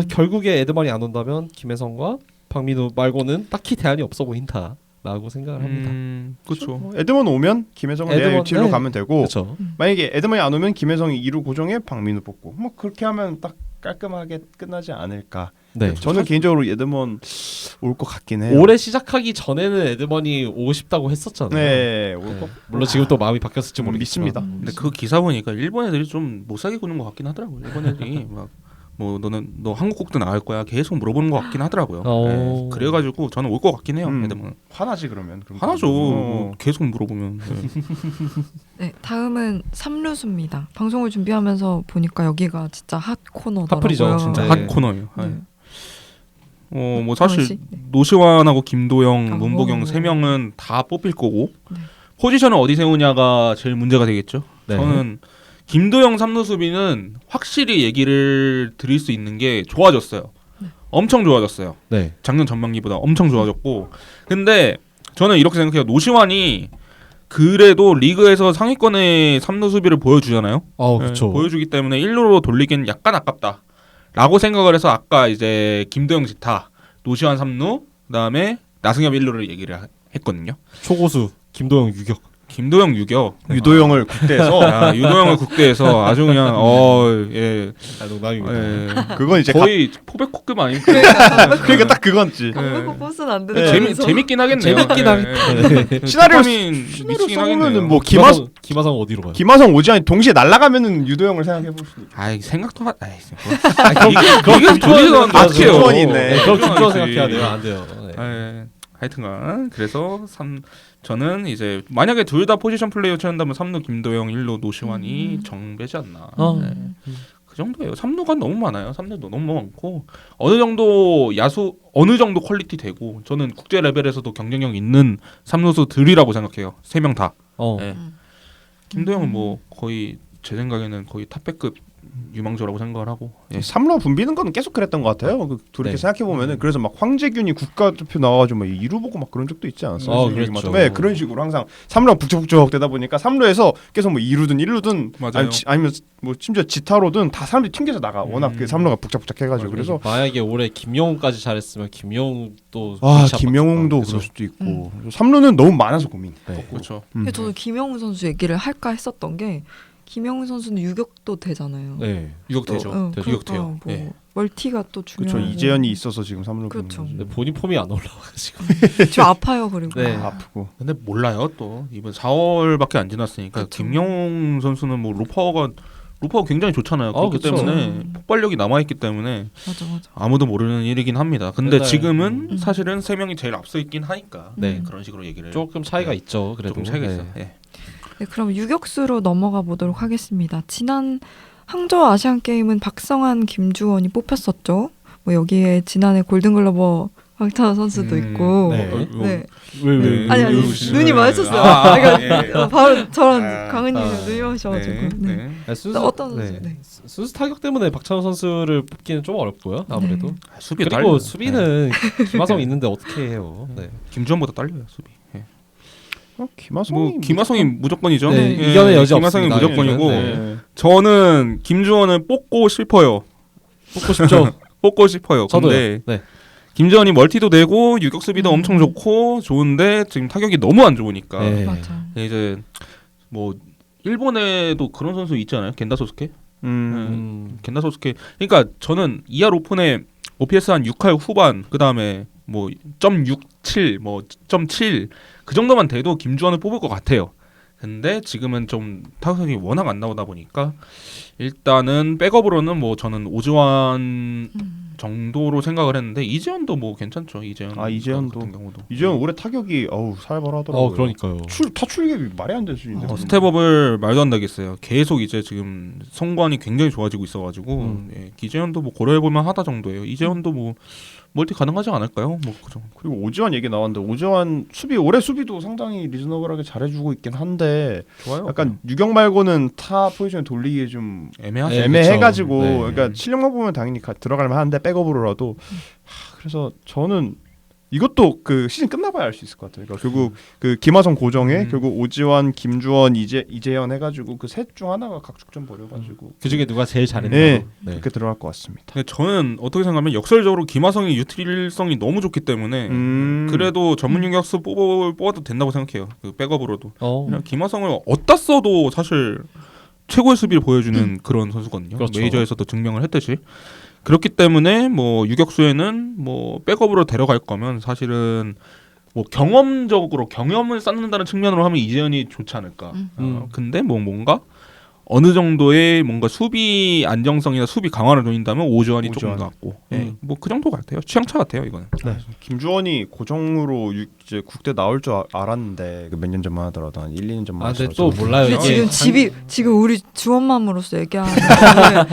결국에 에드먼이 안 온다면 김혜성과 박민우 말고는 딱히 대안이 없어 보인다라고 생각을 합니다. 그렇죠. 에드먼 오면 김혜성은 내야 에드먼, 유틸로 네. 가면 되고 그렇죠. 만약에 에드먼이 안 오면 김혜성이 2루 고정에 박민우 뽑고 뭐 그렇게 하면 딱 깔끔하게 끝나지 않을까. 네. 저는 개인적으로 에드먼 올 것 같긴 해요. 올해 시작하기 전에는 에드먼이 오고 싶다고 했었잖아요. 네, 올 네. 것 물론 지금 또 마음이 바뀌었을지 모르겠지만 믿습니다. 근데 그 기사 보니까 일본 애들이 좀 못사게 구는 것 같긴 하더라고요. 일본 애들이 막 뭐 너 한국국도 나갈 거야 계속 물어보는 것 같긴 하더라고요. 네. 그래가지고 저는 올 것 같긴 해요. 애들은 화나지 그러면. 화나죠. 뭐 계속 물어보면. 네. 네, 다음은 삼루수입니다. 방송을 준비하면서 보니까 여기가 진짜 핫 코너더라고요. 핫플이죠, 진짜. 네. 핫 코너예요. 네. 뭐 사실 씨? 네. 노시환하고 김도영, 문보경 오. 세 명은 다 뽑힐 거고 네. 포지션을 어디 세우냐가 제일 문제가 되겠죠. 네. 저는 김도영 삼루 수비는 확실히 얘기를 드릴 수 있는 게 좋아졌어요. 엄청 좋아졌어요. 네. 작년 전반기보다 엄청 좋아졌고, 근데 저는 이렇게 생각해요. 노시환이 그래도 리그에서 상위권의 삼루 수비를 보여주잖아요. 그렇죠. 보여주기 때문에 1루로 돌리기는 약간 아깝다라고 생각을 해서 아까 이제 김도영 지타, 노시환 3루, 그다음에 나승엽 1루를 얘기를 했거든요. 초고수 김도영 유격. 김도영 유격, 유도영을 국대에서 유도영을 국대에서 아주 그냥 예, 농담입니다. 예, 그건 이제 거의 포백호급 아닙니까? 그러니까 딱 그건지. 강백호 버스는 안 네. 되는 재밌긴 하겠네요. 재밌긴 하겠다. 시나리오 미치긴 하겠네요. 써보면은 뭐 김하성 어디로 가요? 김하성 오지환이 동시에 날아가면은 유도영을 생각해 볼 수도 있죠. 아이 생각도 하. 그럼 조리가 김주원이 있네. 그럼 김주원 김주원이지. 생각해야 돼요. 안 돼요. 네. 예, 하여튼간 그래서 저는 이제 만약에 둘 다 포지션 플레이어 찾는다면 3루 김도영, 1루 노시환이 정배지 않나. 네. 그 정도예요. 3루가 너무 많아요. 3루도 너무 많고 어느 정도 야수 어느 정도 퀄리티 되고 저는 국제 레벨에서도 경쟁력 있는 3루수들이라고 생각해요. 3명 다. 네. 김도영은 뭐 거의 제 생각에는 거의 탑백급 유망주라고 생각을 하고. 예. 3루 붐비는 건 계속 그랬던 것 같아요. 그렇게 네. 생각해 보면은 그래서 막 황재균이 국가대표 나와가지고 막 2루 보고 막 그런 적도 있지 않았어요? 그렇죠. 네, 그런 식으로 항상 3루가 북적북적 되다 보니까 3루에서 계속 뭐 2루든 1루든 맞아요. 아니면 뭐 심지어 지타로든 다 사람들이 튕겨서 나가. 워낙 그 3루가 북적북적 해가지고 그래서 만약에 올해 김영웅까지 잘했으면 김영웅도 김영웅도 그럴 수도 있고 3루는 너무 많아서 고민. 네. 그렇죠. 근데 저도 김영훈 선수 얘기를 할까 했었던 게 김영훈 선수는 유격도 되잖아요. 네. 유격되죠. 되죠. 유격돼요. 뭐 예. 멀티가 또 그렇죠. 중요하고. 이재현이 있어서 지금 3루 그렇죠. 근데 본인 폼이 안 올라와가지고. 저 아파요 그리고. 네. 아프고. 근데 몰라요 또 이번 4월밖에 안 지났으니까 그쵸. 김영웅 선수는 뭐 로파가 굉장히 좋잖아요. 그렇기 그쵸. 때문에 폭발력이 남아있기 때문에 맞아. 아무도 모르는 일이긴 합니다. 근데 맨날, 지금은 사실은 3명이 제일 앞서 있긴 하니까 네. 그런 식으로 얘기를 조금 차이가 네. 있죠. 그래도 조금 차이가 네. 있어요. 예. 네, 그럼 유격수로 넘어가 보도록 하겠습니다. 지난 항저우 아시안 게임은 박성환, 김주원이 뽑혔었죠. 뭐 여기에 지난해 골든글러버 황찬호 선수도 있고. 네. 네. 왜? 아니 눈이 마주쳤어요. 그러니까 바로 저랑 강은님 눈이 마주쳐가지고. 네. 순수, 어떤 선수? 네. 순수 타격 때문에 박찬호 선수를 뽑기는 좀 어렵고요. 아무래도. 네. 수비 그리고 딸려요. 수비는 김하성 있는데 어떻게 해요? 네. 김주원보다 딸려요 수비. 예. 김하성이 무조건이죠. 네, 예. 이견의 여지 김하성이 없습니다. 무조건이고 네. 저는 김주원을 뽑고 싶어요. 뽑고 싶죠. 뽑고 싶어요. 저도요. 근데 네. 김주원이 멀티도 되고 유격 수비도 엄청 좋고 좋은데 지금 타격이 너무 안 좋으니까 네. 맞아. 이제 뭐 일본에도 그런 선수 있잖아요. 겐다 소스케. 겐다 소스케. 그러니까 저는 이하 오픈에 OPS 한 6할 후반 그다음에 뭐 .67 뭐 .7 그 정도만 돼도 김주원을 뽑을 것 같아요. 근데 지금은 좀 타격이 워낙 안 나오다 보니까 일단은 백업으로는 뭐 저는 오지환 정도로 생각을 했는데 이재현도 뭐 괜찮죠. 이재현도. 같은 경우도. 이재현 올해 타격이 살벌하더라고요. 그러니까요. 타출격이 말이 안 될 수 있는데. 스텝업을 말도 안 되겠어요. 계속 이제 지금 성관이 굉장히 좋아지고 있어가지고 예, 이재현도 뭐 고려해볼만 하다 정도예요. 이재현도 뭐 멀티 가능하지 않을까요? 뭐 그죠. 그리고 오지환 얘기 나왔는데 오지환 올해 수비도 상당히 리즈너블하게 잘해주고 있긴 한데 좋아요. 약간 유격 말고는 타 포지션 돌리기에 좀 애매하죠. 네, 애매해가지고 그쵸. 네. 그러니까 실력만 보면 당연히 들어갈 만한데 백업으로라도 그래서 저는 이것도 그 시즌 끝나봐야 알 수 있을 것 같아요. 그러니까 결국 그 김하성 고정에 결국 오지환, 김주원, 이재현 해가지고 그 셋 중 하나가 각축전 벌여가지고 그 중에 누가 제일 잘했나? 네. 네. 그렇게 들어갈 것 같습니다. 근데 저는 어떻게 생각하면 역설적으로 김하성의 유틸성이 너무 좋기 때문에 그래도 전문 유격수 뽑아도 된다고 생각해요. 그 백업으로도 그냥 김하성을 어디다 써도 사실 최고의 수비를 보여주는 그런 선수거든요. 그렇죠. 메이저에서도 증명을 했듯이. 그렇기 때문에 뭐 유격수에는 뭐 백업으로 데려갈 거면 사실은 뭐 경험을 쌓는다는 측면으로 하면 이재현이 좋지 않을까. 근데 뭐 뭔가 어느 정도의 뭔가 수비 안정성이나 수비 강화를 노린다면 오지환이 조금 낫고, 뭐 그 정도 같아요. 취향차 같아요 이거는. 네. 김주원이 고정으로 이제 국대 나올 줄 알았는데 그 몇 년 전만 하더라도 한 1, 2년 전만. 아, 근데 또 몰라요. 근데 이게 지금 우리 주원맘으로서 얘기하는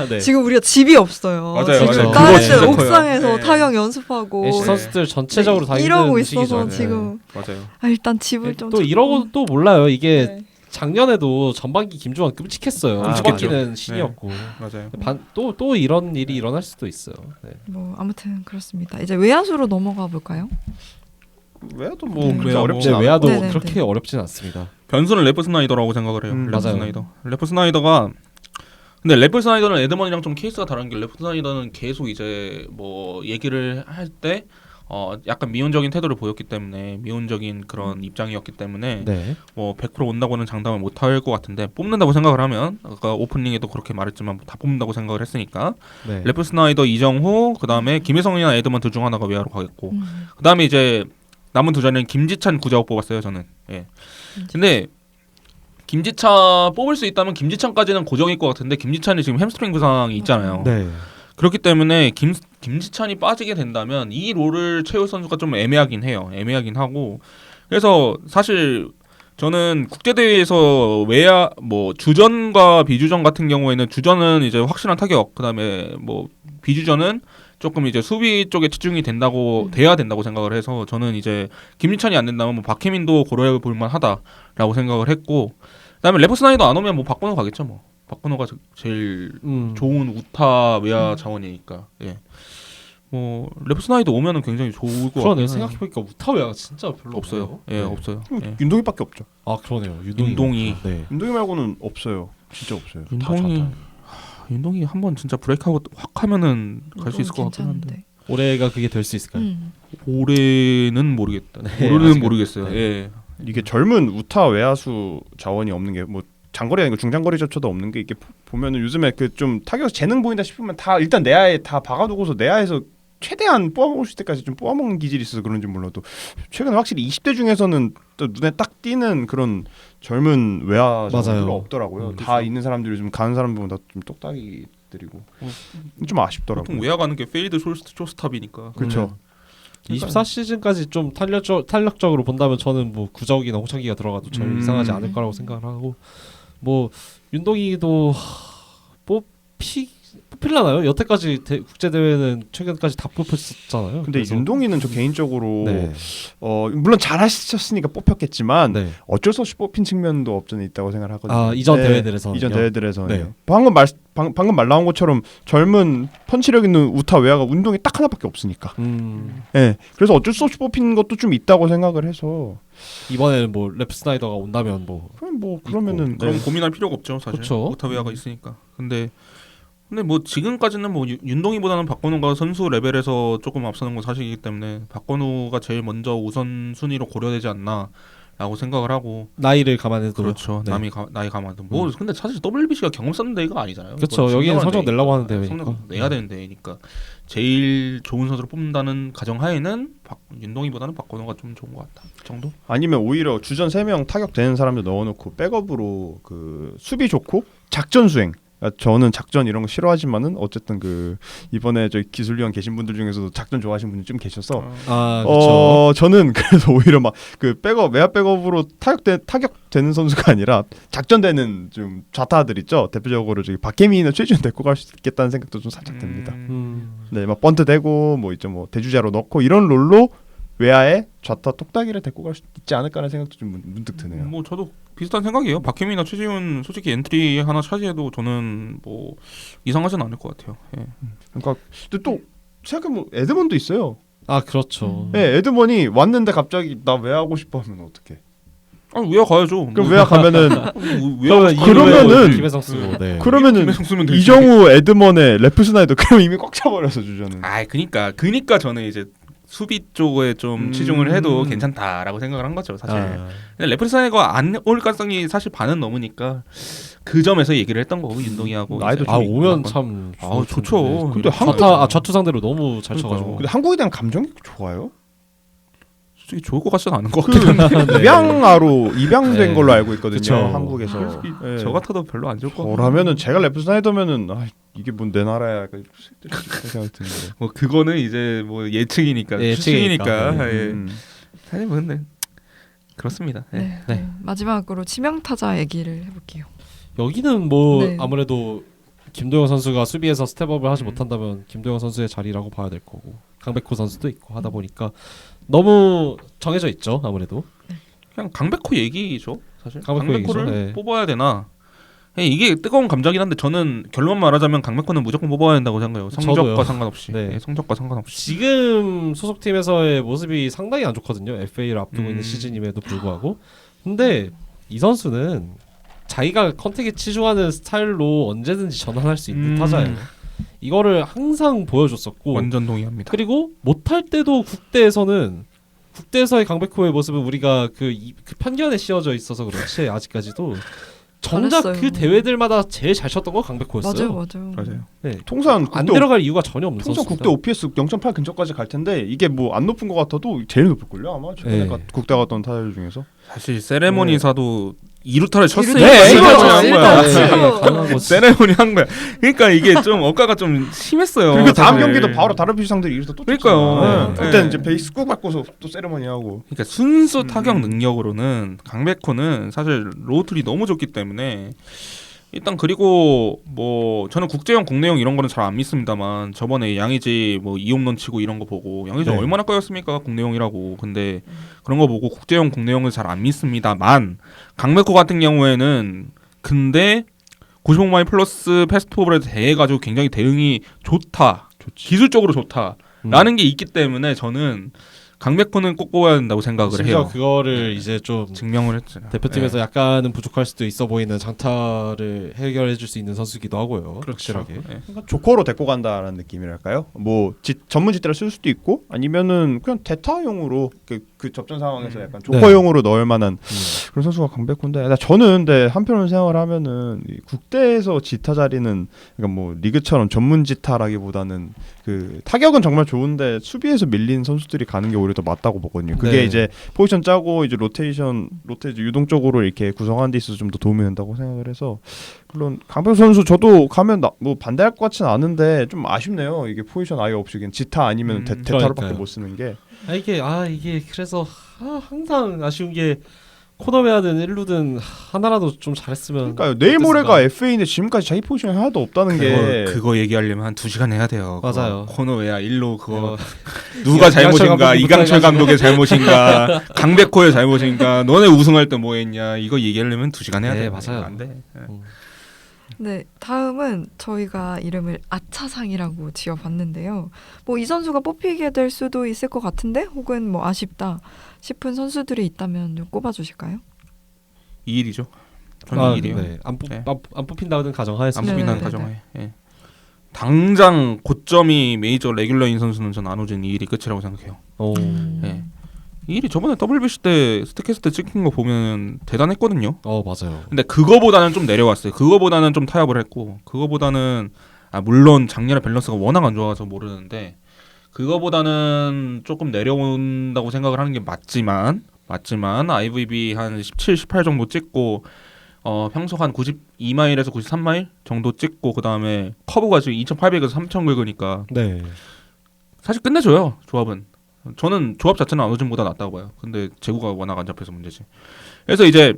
네. 지금 우리가 집이 없어요. 맞아요, 지금 맞아요. 다른 그거 진짜 커요. 옥상에서 네. 타격 연습하고 NC 선수들 전체적으로 다 이러고 힘든 있어서 시기죠. 지금 맞아요. 일단 집을 좀 또 찾고. 이러고 또 몰라요. 이게 네. 작년에도 전반기 김주환 끔찍했어요. 아, 끔찍기는 신이었고 맞아요. 또 이런 일이 일어날 수도 있어요. 네. 뭐 아무튼 그렇습니다. 이제 외야수로 넘어가 볼까요? 외야도 뭐 네. 그렇게 외야 어렵지 네, 않아. 외야도 네네네. 그렇게 어렵진 않습니다. 변수는 래프 스나이더라고 생각을 해요. 래프 맞아요. 스나이더. 래프 스나이더가 근데 래프 스나이더는 에드먼이랑 좀 케이스가 다른 게 래프 스나이더는 계속 이제 뭐 얘기를 할 때 약간 미온적인 태도를 보였기 때문에 미온적인 그런 입장이었기 때문에 네. 뭐 100% 온다고는 장담을 못 할 것 같은데 뽑는다고 생각을 하면 아까 오프닝에도 그렇게 말했지만 다 뽑는다고 생각을 했으니까 네. 래프 스나이더, 이정호 그다음에 김혜성이나 에드먼 둘 중 하나가 외야로 가겠고 음. 그다음에 이제 남은 두 자리는 김지찬 구자욱 뽑았어요 저는. 예. 근데 김지찬 뽑을 수 있다면 김지찬까지는 고정일 것 같은데 김지찬이 지금 햄스트링 부상이 있잖아요. 네. 그렇기 때문에 김지찬이 빠지게 된다면 이 롤을 채울 선수가 좀 애매하긴 해요. 애매하긴 하고 그래서 사실 저는 국제대회에서 외야 뭐 주전과 비주전 같은 경우에는 주전은 이제 확실한 타격 그다음에 뭐 비주전은 조금 이제 수비 쪽에 집중이 돼야 된다고 생각을 해서 저는 이제 김지찬이 안 된다면 뭐 박혜민도 고려해 볼 만하다라고 생각을 했고 그다음에 래프 스나이더 안 오면 뭐 박건호 가겠죠 뭐. 박건호가 제일 좋은 우타 외야 자원이니까. 예. 뭐 래프 스나이더 오면은 굉장히 좋을 것 같아요. 그러네요. 생각해보니까 우타웨가 진짜 별로 없어요. 예, 네. 없어요. 예. 윤동이밖에 없죠. 아 그러네요. 윤동이. 네. 윤동이 말고는 없어요. 진짜 없어요. 윤동이 한번 진짜 브레이크아웃 확 하면은 갈 수 있을 것 같긴 한데 괜찮은데. 올해가 그게 될 수 있을까요? 올해는 모르겠다. 네, 올해는 아직은. 모르겠어요. 네. 예. 이게 젊은 우타 외야수 자원이 없는 게 뭐 장거리 아니고 중장거리조차도 없는 게 이게 보면은 요즘에 그 좀 타격 재능 보인다 싶으면 다 일단 내야에 다 박아두고서 내야에서 최대한 뽑아먹을 수 있을 때까지 좀 뽑아먹는 기질이 있어서 그런지 몰라도 최근에 확실히 20대 중에서는 또 눈에 딱 띄는 그런 젊은 외야 맞아요. 별로 없더라고요. 다 그렇죠. 있는 사람들이 좀 가는 사람들보다 좀 똑딱이들이고 좀 아쉽더라고요. 보통 외야 가는 게 페이드 쇼스탑이니까. 그렇죠. 24시즌까지 좀 탄력적으로 본다면 저는 뭐 구자욱이나 홍창기가 들어가도 전혀 이상하지 않을 음. 거라고 생각을 하고 뭐 윤동이도 뽑힐라나요? 여태까지 국제 대회는 최근까지 다 뽑혔었잖아요. 근데 그래서- 윤동이는 저 개인적으로 네. 물론 잘하셨으니까 뽑혔겠지만 네. 어쩔 수 없이 뽑힌 측면도 없잖아 있다고 생각을 하거든요. 아 이전 대회들에서 이전 대회들에서 네. 방금 말 나온 것처럼 젊은 펀치력 있는 우타 외야가 운동이 딱 하나밖에 없으니까. 예. 그래서 어쩔 수 없이 뽑힌 것도 좀 있다고 생각을 해서 이번에는 뭐 래프 스나이더가 온다면 그러면은 그럼 네. 고민할 필요가 없죠 사실. 그쵸. 우타 외야가 있으니까. 근데 뭐 지금까지는 뭐 윤동이보다는 박건우가 선수 레벨에서 조금 앞서는 건 사실이기 때문에 박건우가 제일 먼저 우선 순위로 고려되지 않나라고 생각을 하고. 나이를 감안해도 그렇죠. 네. 나이 감안도 뭐 근데 사실 WBC가 경험 쌓는 대회가 아니잖아요. 그렇죠. 이건 여기는 증명하는 성적 대회니까. 내려고 하는 대회니까. 성적 내야 되는 대회니까 제일 좋은 선수를 뽑는다는 가정하에는 윤동이보다는 박건우가 좀 좋은 것 같다. 그 정도? 아니면 오히려 주전 3명 타격 되는 사람들 넣어놓고 백업으로 그 수비 좋고 작전 수행 저는 작전 이런 거 싫어하지만은 어쨌든 그 이번에 저희 기술위원 계신 분들 중에서도 작전 좋아하시는 분들 좀 계셔서 아 그렇죠. 저는 그래서 오히려 막 그 백업 외야 백업으로 타격되는 선수가 아니라 작전되는 좀 좌타들 있죠. 대표적으로 저기 박혜민이나 최지훈 데리고 갈 수 있겠다는 생각도 좀 살짝 듭니다. 네, 막 번트 대고 뭐 있죠, 뭐 대주자로 넣고 이런 롤로 외야에 좌타 똑딱이를 데리고 갈 수 있지 않을까라는 생각도 좀 문득 드네요. 뭐 저도 비슷한 생각이에요. 박혜민이나 최지훈 솔직히 엔트리 하나 차지해도 저는 뭐 이상하진 않을 것 같아요. 예. 그러니까 근데 또 생각해보면 에드먼도 있어요. 아 그렇죠. 네, 에드먼이 왔는데 갑자기 나 외야 하고 싶어 하면 어떡해? 아니 외야 가야죠. 그럼 외야 가면은 그러면은 김혜성 쓰고. 네. 그러면은 김혜성 쓰면 되지. 이정우 에드먼의 레프 스나이더 그럼 이미 꽉 차버려서 주저는. 아, 그니까 저는 이제 수비 쪽에 좀 치중을 해도 괜찮다라고 생각을 한 거죠, 사실. 근데 레프리사이가 안 올 가능성이 사실 반은 넘으니까 그 점에서 얘기를 했던 거고 윤동이하고. 나이도 이제. 아 오면 참 좋죠. 근데 좌투 상대로 너무 잘 쳐가지고. 근데 한국에 대한 감정이 좋아요? 솔직히 좋을 것 같지는 않은 것 같긴 한데. 입양된 네. 걸로 알고 있거든요. 그쵸. 한국에서. 네. 저 같아도 별로 안 좋을 것 같아요. 저라면은 제가 레프 스나이더면은 이게 뭔 내 나라야 약간 이렇게 생각이 드는데. 뭐 그거는 이제 뭐 예측이니까, 예측이니까. 추측이니까. 예. 음. 사실 뭐 근데 그렇습니다. 예. 네. 네. 마지막으로 치명타자 얘기를 해볼게요. 여기는 뭐 네. 아무래도 김도영 선수가 수비에서 스텝업을 하지 못한다면 김도영 선수의 자리라고 봐야 될 거고 강백호 선수도 있고 하다 보니까 너무 정해져 있죠 아무래도. 그냥 강백호 얘기죠, 사실. 강백호 강백호를 얘기죠, 네. 뽑아야 되나? 예, 이게 뜨거운 감정이긴 한데 저는 결론 말하자면 강백호는 무조건 뽑아야 된다고 생각해요. 성적과 저도요. 상관없이. 네. 예, 성적과 상관없이. 지금 소속팀에서의 모습이 상당히 안 좋거든요. FA를 앞두고 있는 시즌임에도 불구하고. 근데 이 선수는 자기가 컨택에 치중하는 스타일로 언제든지 전환할 수 있는 타자예요. 이거를 항상 보여줬었고 완전 동의합니다. 그리고 못할 때도 국대에서의 강백호의 모습은 우리가 그 편견에 씌워져 있어서 그렇지 아직까지도 정작 잘했어요. 그 대회들마다 제일 잘 쳤던 건 강백호였어요. 맞아요. 네. 통산 안 국대 들어갈 이유가 전혀 없는 통상 선수입니다. 국대 OPS 0.8 근처까지 갈 텐데 이게 뭐 안 높은 것 같아도 제일 높을 걸요 아마 최근에 네. 국대 갔던 타자들 중에서. 사실 세레모니사도 2루타를 쳤으니까 네, 세레모니 한 거야. 일단 세레모니 한 거야. 그러니까 이게 좀 억가가 좀 심했어요. 그리고 다음 사실. 경기도 바로 다른 피상들이 이래서 또 그러니까요. 쳤잖아. 네. 그때는 이제 베이스 꾹 밟고서 또 세레머니 하고. 그러니까 순수 타격 능력으로는 강백호는 사실 로우틀이 너무 좋기 때문에 일단 그리고 뭐 저는 국제형 국내형 이런 거는 잘 안 믿습니다만 저번에 양의지 뭐 2홈런 치고 이런 거 보고 양의지 네. 얼마나 까였습니까 국내형이라고. 근데 그런 거 보고 국제형 국내형을 잘 안 믿습니다만 강백호 같은 경우에는 근데 95 마일 플러스 패스트오버에 대해 가지고 굉장히 대응이 좋다, 기술적으로 좋다라는 게 있기 때문에 저는 강백호는 꼭 뽑아야 된다고 생각을 심지어 해요. 그거를 이제 좀 증명을 했죠. 대표팀에서 약간은 부족할 수도 있어 보이는 장타를 해결해줄 수 있는 선수기도 하고요. 그렇죠. 확실하게. 예. 조커로 데리고 간다라는 느낌이랄까요? 뭐 전문 지대로 쓸 수도 있고 아니면은 그냥 대타용으로 그 접전 상황에서 약간 조커용으로 넣을 만한 그런 선수가 강백호인데 저는 근데 한편으로 생각을 하면은 이 국대에서 지타 자리는 그러니까 뭐 리그처럼 전문 지타라기보다는 그 타격은 정말 좋은데 수비에서 밀린 선수들이 가는 게 오히려 더 맞다고 보거든요. 그게 네. 이제 포지션 짜고 이제 로테 유동적으로 이렇게 구성하는 데 있어서 좀 더 도움이 된다고 생각을 해서 물론 강백호 선수 저도 가면 뭐 반대할 것 같지는 않은데 좀 아쉽네요. 이게 포지션 아예 없이 그냥 지타 아니면 대타로밖에 그러니까요. 못 쓰는 게. 이게 그래서 항상 아쉬운 게 코너베아든 1루든 하나라도 좀 잘했으면. 그러니까요. 내일 모레가 FA인데 지금까지 자기 포지션이 하나도 없다는 게 그거 얘기하려면 한 2시간 해야 돼요. 맞아요. 코너웨야 일로 그거 네. 누가 잘못인가? 감독부터 이강철 해가지고. 감독의 잘못인가? 강백호의 잘못인가? 너네 우승할 때 뭐했냐? 이거 얘기하려면 2시간 해야 네, 돼. 맞아요. 안 돼. 네, 다음은 저희가 이름을 아차상이라고 지어봤는데요. 뭐 이 선수가 뽑히게 될 수도 있을 것 같은데 혹은 뭐 아쉽다 싶은 선수들이 있다면 좀 꼽아주실까요? 이 일이죠. 저는 이 일이요. 네. 안 네. 뽑힌다는 가정하에서. 안 네, 뽑힌다는 네, 가정하에. 예. 당장 고점이 메이저 레귤러인 선수는 전 안호진 이 일이 끝이라고 생각해요. 오. 예. 이 일이 저번에 WBC 때 스태캐스트 찍힌 거 보면 대단했거든요. 맞아요. 근데 그거보다는 좀 내려왔어요. 그거보다는 좀 타협을 했고, 그거보다는 물론 작년에 밸런스가 워낙 안 좋아서 모르는데 그거보다는 조금 내려온다고 생각을 하는 게 맞지만 IVB 한 17, 18 정도 찍고 평소 한 92마일에서 93마일 정도 찍고 그 다음에 커브가 지금 2,800에서 3,000 긁으니까 네. 사실 끝내줘요 조합은. 저는 조합 자체는 안호진보다 낫다고 봐요. 근데 재구가 워낙 안 잡혀서 문제지. 그래서 이제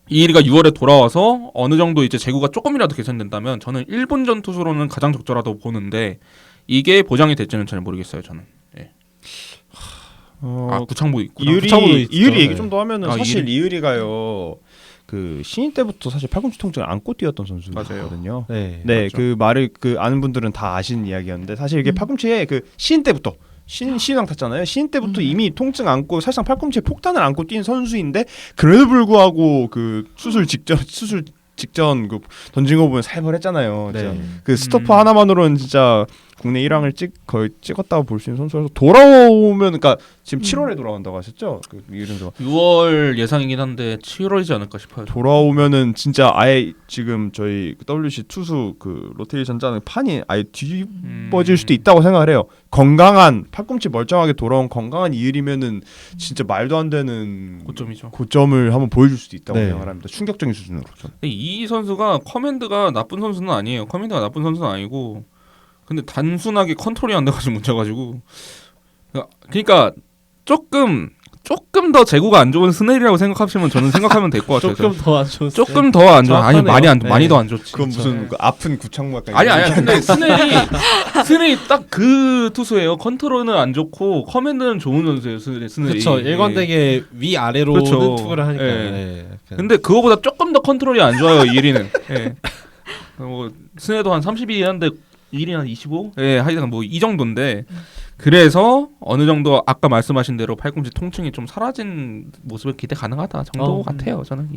이일이가 6월에 돌아와서 어느 정도 이제 재구가 조금이라도 개선된다면 저는 일본전 투수로는 가장 적절하다고 보는데 이게 보장이 될지는 잘 모르겠어요 저는. 예. 구창모 있구나. 이유리 얘기 네. 좀 더 하면은 아, 사실 이유리가요. 그 신인 때부터 사실 팔꿈치 통증을 안고 뛰었던 선수거든요. 네. 네, 맞죠. 그 말을 그 아는 분들은 다 아시는 이야기였는데 사실 이게 팔꿈치에 그 신인 때부터 신인왕 탔잖아요. 신인 때부터 이미 통증 안고 사실상 팔꿈치에 폭탄을 안고 뛴 선수인데 그래도 불구하고 그 수술 직전 그 던진 거 보면 살벌했잖아요. 진짜. 네. 그 스토퍼 하나만으로는 진짜 국내 1왕을 거의 찍었다고 볼 수 있는 선수라서 돌아오면 그러니까 지금 7월에 돌아온다고 하셨죠? 그 이름도 6월 예상이긴 한데 7월이지 않을까 싶어요. 돌아오면은 진짜 아예 지금 저희 WC 투수 그 로테이션 짜는 판이 아예 뒤집어질 수도 있다고 생각을 해요. 건강한 팔꿈치 멀쩡하게 돌아온 건강한 이을이면은 진짜 말도 안 되는 고점이죠. 고점을 한번 보여줄 수도 있다고 네. 생각을 합니다. 충격적인 수준으로. 근데 이 선수가 커맨드가 나쁜 선수는 아니에요. 커맨드가 나쁜 선수는 아니고 근데 단순하게 컨트롤이 안 돼가지고 문제가지고 그러니까 조금 더 재구가 안 좋은 스넬이라고 생각하시면 저는 생각하면 될 것 같아요. 조금 더 안 좋은. 조금 더 안 좋아. 아니 정확하네요. 많이 네. 더 안 좋지. 그건 무슨 그 아픈 구창모 약간 아니야. 근데 스넬이 딱 그 투수예요. 컨트롤은 안 좋고 커맨드는 좋은 선수예요. 스넬이. 그렇죠. 일관되게 위 아래로는 그렇죠. 투구를 하니까. 예. 네. 근데 그거보다 조금 더 컨트롤이 안 좋아요. 1위는. 예. 뭐 스넬도 한 30이 한데 1위 한 25? 예, 하여간 뭐 이 정도인데 그래서 어느 정도 아까 말씀하신 대로 팔꿈치 통증이 좀 사라진 모습을 기대 가능하다 정도 같아요. 저는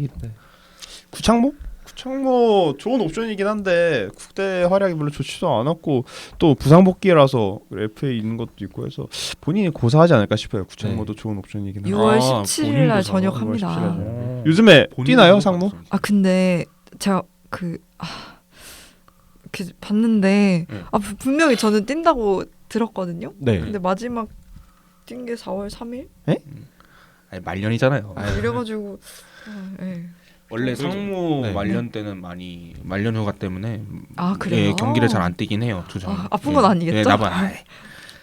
구창모 좋은 옵션이긴 한데 국대 활약이 별로 좋지도 않았고 또 부상 복귀라서 FA 있는 것도 있고 해서 본인이 고사하지 않을까 싶어요. 구창모도 좋은 옵션이긴 한데 6월 아, 17일 본인도 날 사- 전역합니다. 요즘에 본인도 뛰나요 그런 상무? 것 같습니다. 아 근데 제가 봤는데 네. 분명히 저는 뛴다고 들었거든요. 네. 근데 마지막 뛴 게 4월 3일? 아니, 말년이잖아요. 이래가지고 예. 원래 그렇죠. 상무 네. 말년 때는 많이 말년 휴가 때문에 아 그래요? 예, 경기를 잘 안 뛰긴 해요. 주장. 아픈 건 아니겠죠? 예, 나만.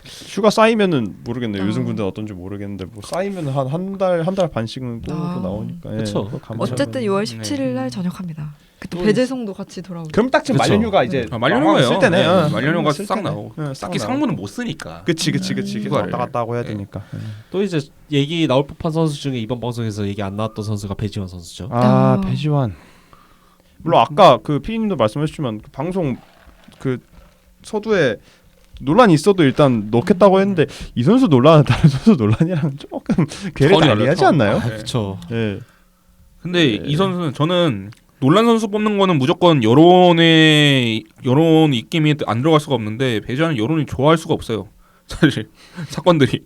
휴가 쌓이면은 모르겠네요. 요즘 어. 군대 어떤지 모르겠는데 뭐 쌓이면 한 달 반씩은 또 나오니까. 예, 그쵸. 그거 감사하죠. 어쨌든 6월 네. 17일 날 전역합니다. 그때 또 배재성도 같이 돌아오죠. 그럼 딱 지금 그쵸. 말년휴가 이제 말년휴가예요. 쓸 때네. 네, 말년휴가 쓸 싹 때네. 나오고. 싹 특히 나오고. 상무는 못 쓰니까. 그치 계속 휴가를. 왔다 갔다 하고 해야 네. 되니까. 또 이제 얘기 나올 법한 선수 중에 이번 방송에서 얘기 안 나왔던 선수가 배지원 선수죠. 아. 배지환. 물론 아까 그 피디님도 말씀해주시면 그 방송 그 서두에 논란이 있어도 일단 넣겠다고 했는데 이 선수 논란은 다른 선수 논란이랑 조금 괴를 전이 달리하지 달라서. 않나요? 네. 그렇죠. 예. 근데 네. 이 선수는 저는 논란 선수 뽑는 거는 무조건 여론 입김이 안 들어갈 수가 없는데 배지환은 여론이 좋아할 수가 없어요. 사실 사건들이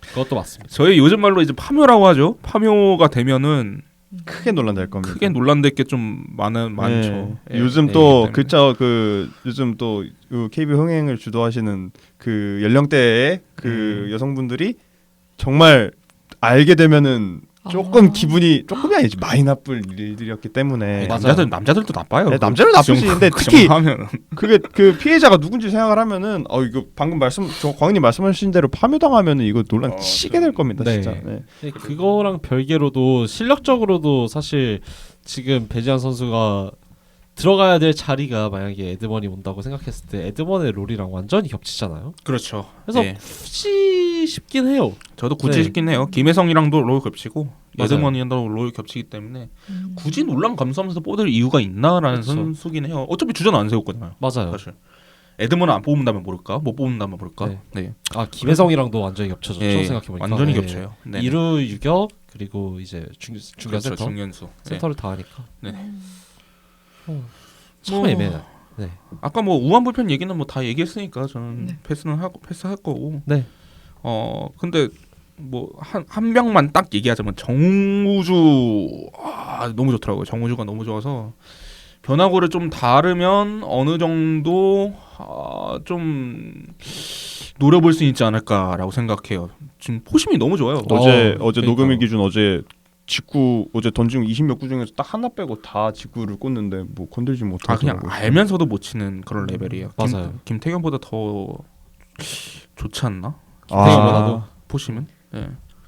그것도 맞습니다. 저희 요즘 말로 이제 파묘라고 하죠. 파묘가 되면은 크게 논란될 겁니다. 크게 논란될 게 좀 많죠. 예. 요즘 예, 또 때문에. 요즘 또 KB 흥행을 주도하시는 그 연령대의 그 여성분들이 정말 알게 되면은 조금 기분이 조금이 아니지 많이 나쁠 일들이었기 때문에 맞아요. 남자들도 나빠요. 네, 남자는 나쁘지. 근데 그 특히 정도 하면 그게 그 피해자가 누군지 생각을 하면은 이거 방금 광희님 말씀하신 대로 파묘당하면은 이거 논란 치게 될 겁니다. 네. 진짜. 네. 네, 그거랑 별개로도 실력적으로도 사실 지금 배지환 선수가 들어가야 될 자리가 만약에 에드먼이 온다고 생각했을 때 에드먼의 롤이랑 완전히 겹치잖아요. 그렇죠. 그래서 예. 굳이 싶긴 해요. 저도 굳이 네. 싶긴 해요. 김혜성이랑도 롤 겹치고 맞아요. 여드머니랑도 롤 겹치기 때문에 굳이 논란 감수하면서 뽑을 이유가 있나라는 그쵸. 선수긴 해요. 어차피 주전 안 세웠거든요. 맞아요. 사실 에드먼을 안 뽑는다면 모를까? 못 뽑는다면 모를까? 네. 네. 아 김혜성이랑도 완전히 겹쳐졌죠. 예, 생각해보니까 완전히 네. 겹쳐요. 네. 이루 유격 그리고 이제 중견 그렇죠, 센터 중견수. 네. 센터를 다 하니까 네. 참 뭐, 애매해요. 네. 아까 뭐 우한 불편 얘기는 뭐 다 얘기했으니까 저는 네. 패스할 거고. 네. 근데 뭐 한 명만 딱 얘기하자면 정우주 너무 좋더라고요. 정우주가 너무 좋아서 변화구를 좀 다르면 어느 정도 좀 노려볼 수 있지 않을까라고 생각해요. 지금 포심이 너무 좋아요. 어제 그러니까요. 녹음일 기준 어제 직구 어제 던진 20몇 구 중에서 딱 하나 빼고 다 직구를 꽂는데 뭐 건들지 못하더라고요. 그냥 알면서도 못 치는 그런 레벨이에요. 맞아요. 김태경보다 더 좋지 않나? 김태경보다도? 보시면. 예.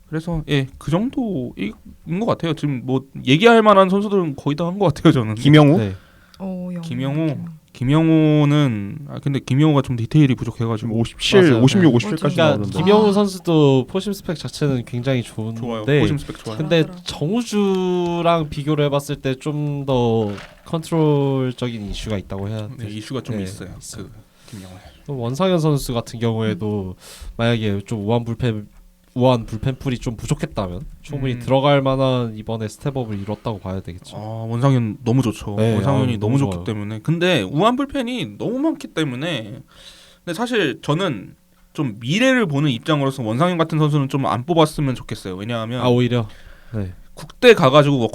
그래서 그 정도인 것 같아요. 지금 뭐 얘기할 만한 선수들은 거의 다 한 것 같아요. 저는. 김영우? 네. 김영우는 근데 김영우가 좀 디테일이 부족해가지고 57, 맞아요. 56, 네. 57까지 그러니까 나오던데. 김영우 선수도 포심 스펙 자체는 굉장히 좋은데 좋아요. 포심 스펙 좋아요. 근데 정우주랑 비교를 해봤을 때 좀 더 컨트롤적인 이슈가 있다고 해야 네, 돼. 이슈가 좀 네, 있어요. 있어요. 그 김영우. 또 원상현 선수 같은 경우에도 만약에 좀 우한 불펜풀이 좀 부족했다면 충분히 들어갈 만한 이번에 스텝업을 이뤘다고 봐야 되겠죠. 원상현 너무 좋죠. 네, 원상현이 너무 너무 좋기 좋아요. 때문에. 근데 우한 불펜이 너무 많기 때문에. 근데 사실 저는 좀 미래를 보는 입장으로서 원상현 같은 선수는 좀 안 뽑았으면 좋겠어요. 왜냐하면 오히려 네. 국대 가가지고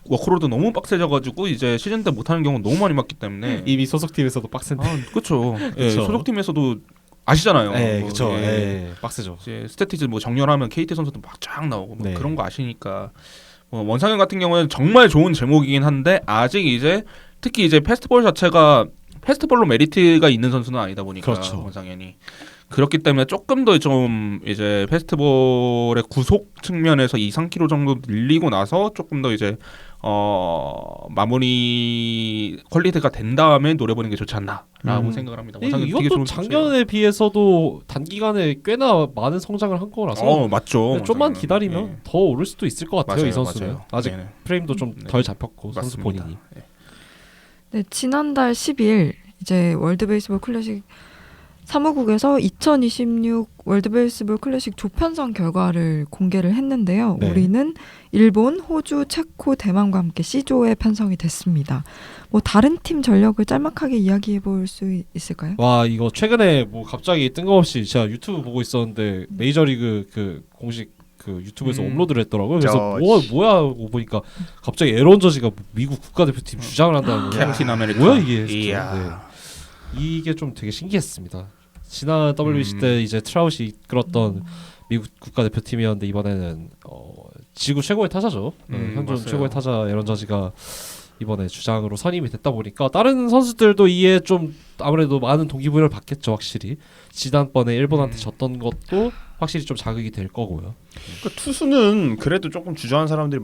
워크로드 너무 빡세져가지고 이제 시즌 때 못하는 경우 너무 많이 봤기 때문에. 이미 소속팀에서도 빡센데. 그렇죠. 예, 그쵸. 소속팀에서도 아시잖아요. 네, 뭐, 그렇죠. 예. 빡세죠. 이제 스태티즈 뭐 정렬하면 KT 선수도 막 쫙 나오고 뭐 네. 그런 거 아시니까 원상현 같은 경우에는 정말 좋은 제목이긴 한데 아직 이제 특히 이제 페스트볼 자체가 페스트볼로 메리트가 있는 선수는 아니다 보니까 그렇죠. 원상현이 그렇기 때문에 조금 더 좀 이제 페스트볼의 구속 측면에서 2-3kg 정도 늘리고 나서 조금 더 이제 마무리 퀄리티가 된 다음에 노려보는 게 좋지 않나라고 생각을 합니다. 원상현 되게 이것도 좋은 작년에 비해서도 단기간에 꽤나 많은 성장을 한 거라서 맞죠. 좀만 원상현은. 기다리면 예. 더 오를 수도 있을 것 같아요. 맞아요, 이 선수는 맞아요. 아직 네네. 프레임도 좀 네. 덜 잡혔고 선수 맞습니다. 본인이. 예. 네, 지난달 10일 이제 월드 베이스볼 클래식 사무국에서 2026 월드 베이스볼 클래식 조편성 결과를 공개를 했는데요. 네. 우리는 일본, 호주, 체코, 대만과 함께 C조에 편성이 됐습니다. 뭐 다른 팀 전력을 짤막하게 이야기해 볼 수 있을까요? 와 이거 최근에 뭐 갑자기 뜬금없이 제가 유튜브 보고 있었는데 메이저리그 그 공식 그 유튜브에서 업로드를 했더라고요. 그래서 뭐야 하고 보니까 갑자기 에런 저지가 미국 국가대표팀 주장을 한다는 거예요. 캡틴 아메리카. 뭐야 이게? 진짜. 이야. 네. 이게 좀 되게 신기했습니다. 지난 WBC 때 이제 트라우시 이끌었던 미국 국가대표팀이었는데 이번에는 지구 최고의 타자죠. 현존 맞아요. 최고의 타자 에런 저지가 이번에 주장으로 선임이 됐다 보니까 다른 선수들도 이에 좀 아무래도 많은 동기부여를 받겠죠. 확실히 지난번에 일본한테 졌던 것도 확실히 좀 자극이 될 거고요. 그러니까 투수는 그래도 조금 주저하는 선수들이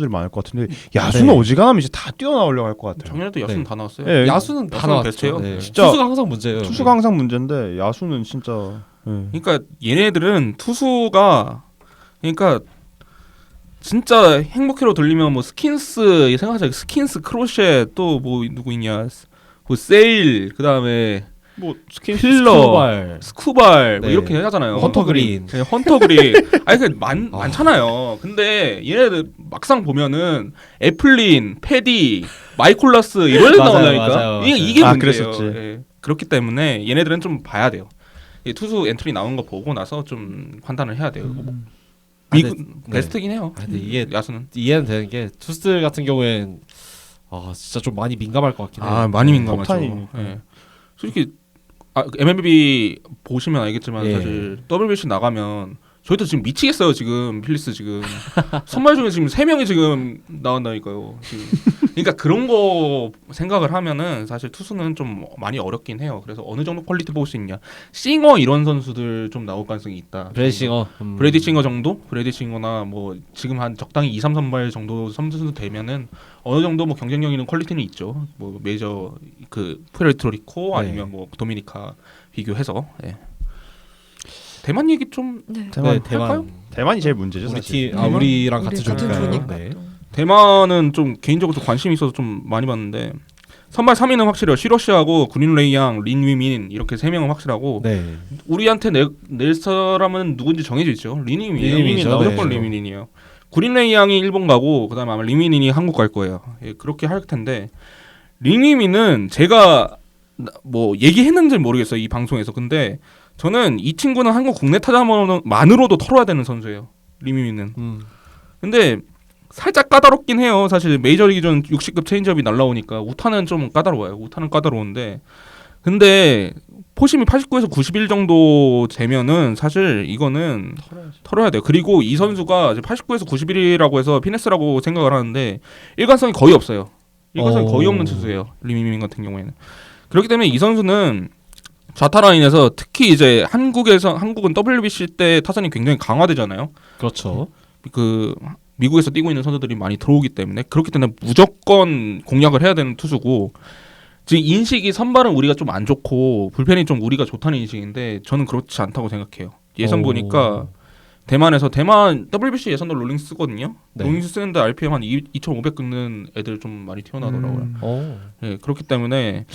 많을 것 같은데 야수는 네. 어지간하면 이제 다 뛰어나오려고 할 것 같아요. 작년에도 야수는 네. 다 나왔어요. 예, 야수는 다 야수는 나왔죠. 베스트예요. 네. 진짜 투수가 항상 문제예요. 투수가 항상 문제인데 야수는 진짜 그러니까 얘네들은 투수가 그러니까 진짜 행복회로 돌리면 뭐 스킨스 생각하자 스킨스 크로셰 또 뭐 누구 있냐 뭐 세일 그다음에 뭐 스킨 필러 스쿠발. 스쿠발 뭐 네. 이렇게 하잖아요. 헌터 그린. 네, 헌터 그린. 아니 그 많잖아요. 근데 얘네들 막상 보면은 애플린, 패디, 마이콜라스 이런 애 맞아요, 나온다니까. 맞아요, 이게 맞아요. 문제예요. 그랬었지. 예. 그렇기 때문에 얘네들은 좀 봐야 돼요. 이 투수 엔트리 나오는 거 보고 나서 좀 판단을 해야 돼요. 미국 네. 베스트긴 해요. 근데 이게 야수는. 이해는 되는 게 투수들 같은 경우엔 진짜 좀 많이 민감할 것 같긴 해요. 많이 민감하죠. 폭탄이니까. 예. 솔직히 MLB 보시면 알겠지만 예. 사실 WBC 나가면 저희도 지금 미치겠어요. 지금 필리스 지금 선발 중에 지금 3명이 지금 나온다니까요. 지금. 그러니까 그런 거 생각을 하면은 사실 투수는 좀 많이 어렵긴 해요. 그래서 어느 정도 퀄리티 볼 수 있냐. 싱어 이런 선수들 좀 나올 가능성이 있다. 브레이싱어. 브레디 싱어 정도? 브레디 싱어나 뭐 지금 한 적당히 2, 3 선발 정도 선수 되면은 어느 정도 뭐 경쟁력 있는 퀄리티는 있죠. 뭐 메이저 그 푸에르토리코 아니면 뭐 도미니카 비교해서. 예. 대만 얘기 좀 네. 대만 네, 대만. 대만이 제일 문제죠 우리 사실. 팀 우리랑 같은 우리 같은 조니까요. 조니까 네. 또. 대만은 좀 개인적으로 좀 관심이 있어서 좀 많이 봤는데 선발 3위는 확실해요. 시로시하고 구린레이양, 린위민 이렇게 3명은 확실하고 네. 우리한테 낼 사람은 누군지 정해져 있죠. 린위민이에요. 린위민이죠. 무조건 네. 린위민이에요. 구린레이양이 일본 가고 그다음에 아마 린위민이 한국 갈 거예요. 예, 그렇게 할 텐데 린위민은 제가 뭐 얘기했는지 모르겠어요. 이 방송에서. 근데 저는 이 친구는 한국 국내 타자만으로도 털어야 되는 선수예요. 린위민은. 근데 살짝 까다롭긴 해요. 사실 메이저리그 전 60급 체인지업이 날라오니까 우타는 좀 까다로워요. 우타는 까다로운데 근데 포심이 89에서 91 정도 되면은 사실 이거는 털어야 돼요. 그리고 이 선수가 이제 89에서 91이라고 해서 피네스라고 생각을 하는데 일관성이 거의 없어요. 일관성이 거의 없는 투수예요. 리미밍 같은 경우에는. 그렇기 때문에 이 선수는 좌타 라인에서 특히 이제 한국은 WBC 때 타선이 굉장히 강화되잖아요. 그렇죠. 그 미국에서 뛰고 있는 선수들이 많이 들어오기 때문에 그렇기 때문에 무조건 공략을 해야 되는 투수고 지금 인식이 선발은 우리가 좀 안 좋고 불펜이 좀 우리가 좋다는 인식인데 저는 그렇지 않다고 생각해요. 예선 보니까 대만 WBC 예선도 롤링스 쓰거든요. 네. 롤링스 쓰는데 RPM 한 2,500 긁는 애들 좀 많이 튀어나오더라고요. 예, 그렇기 때문에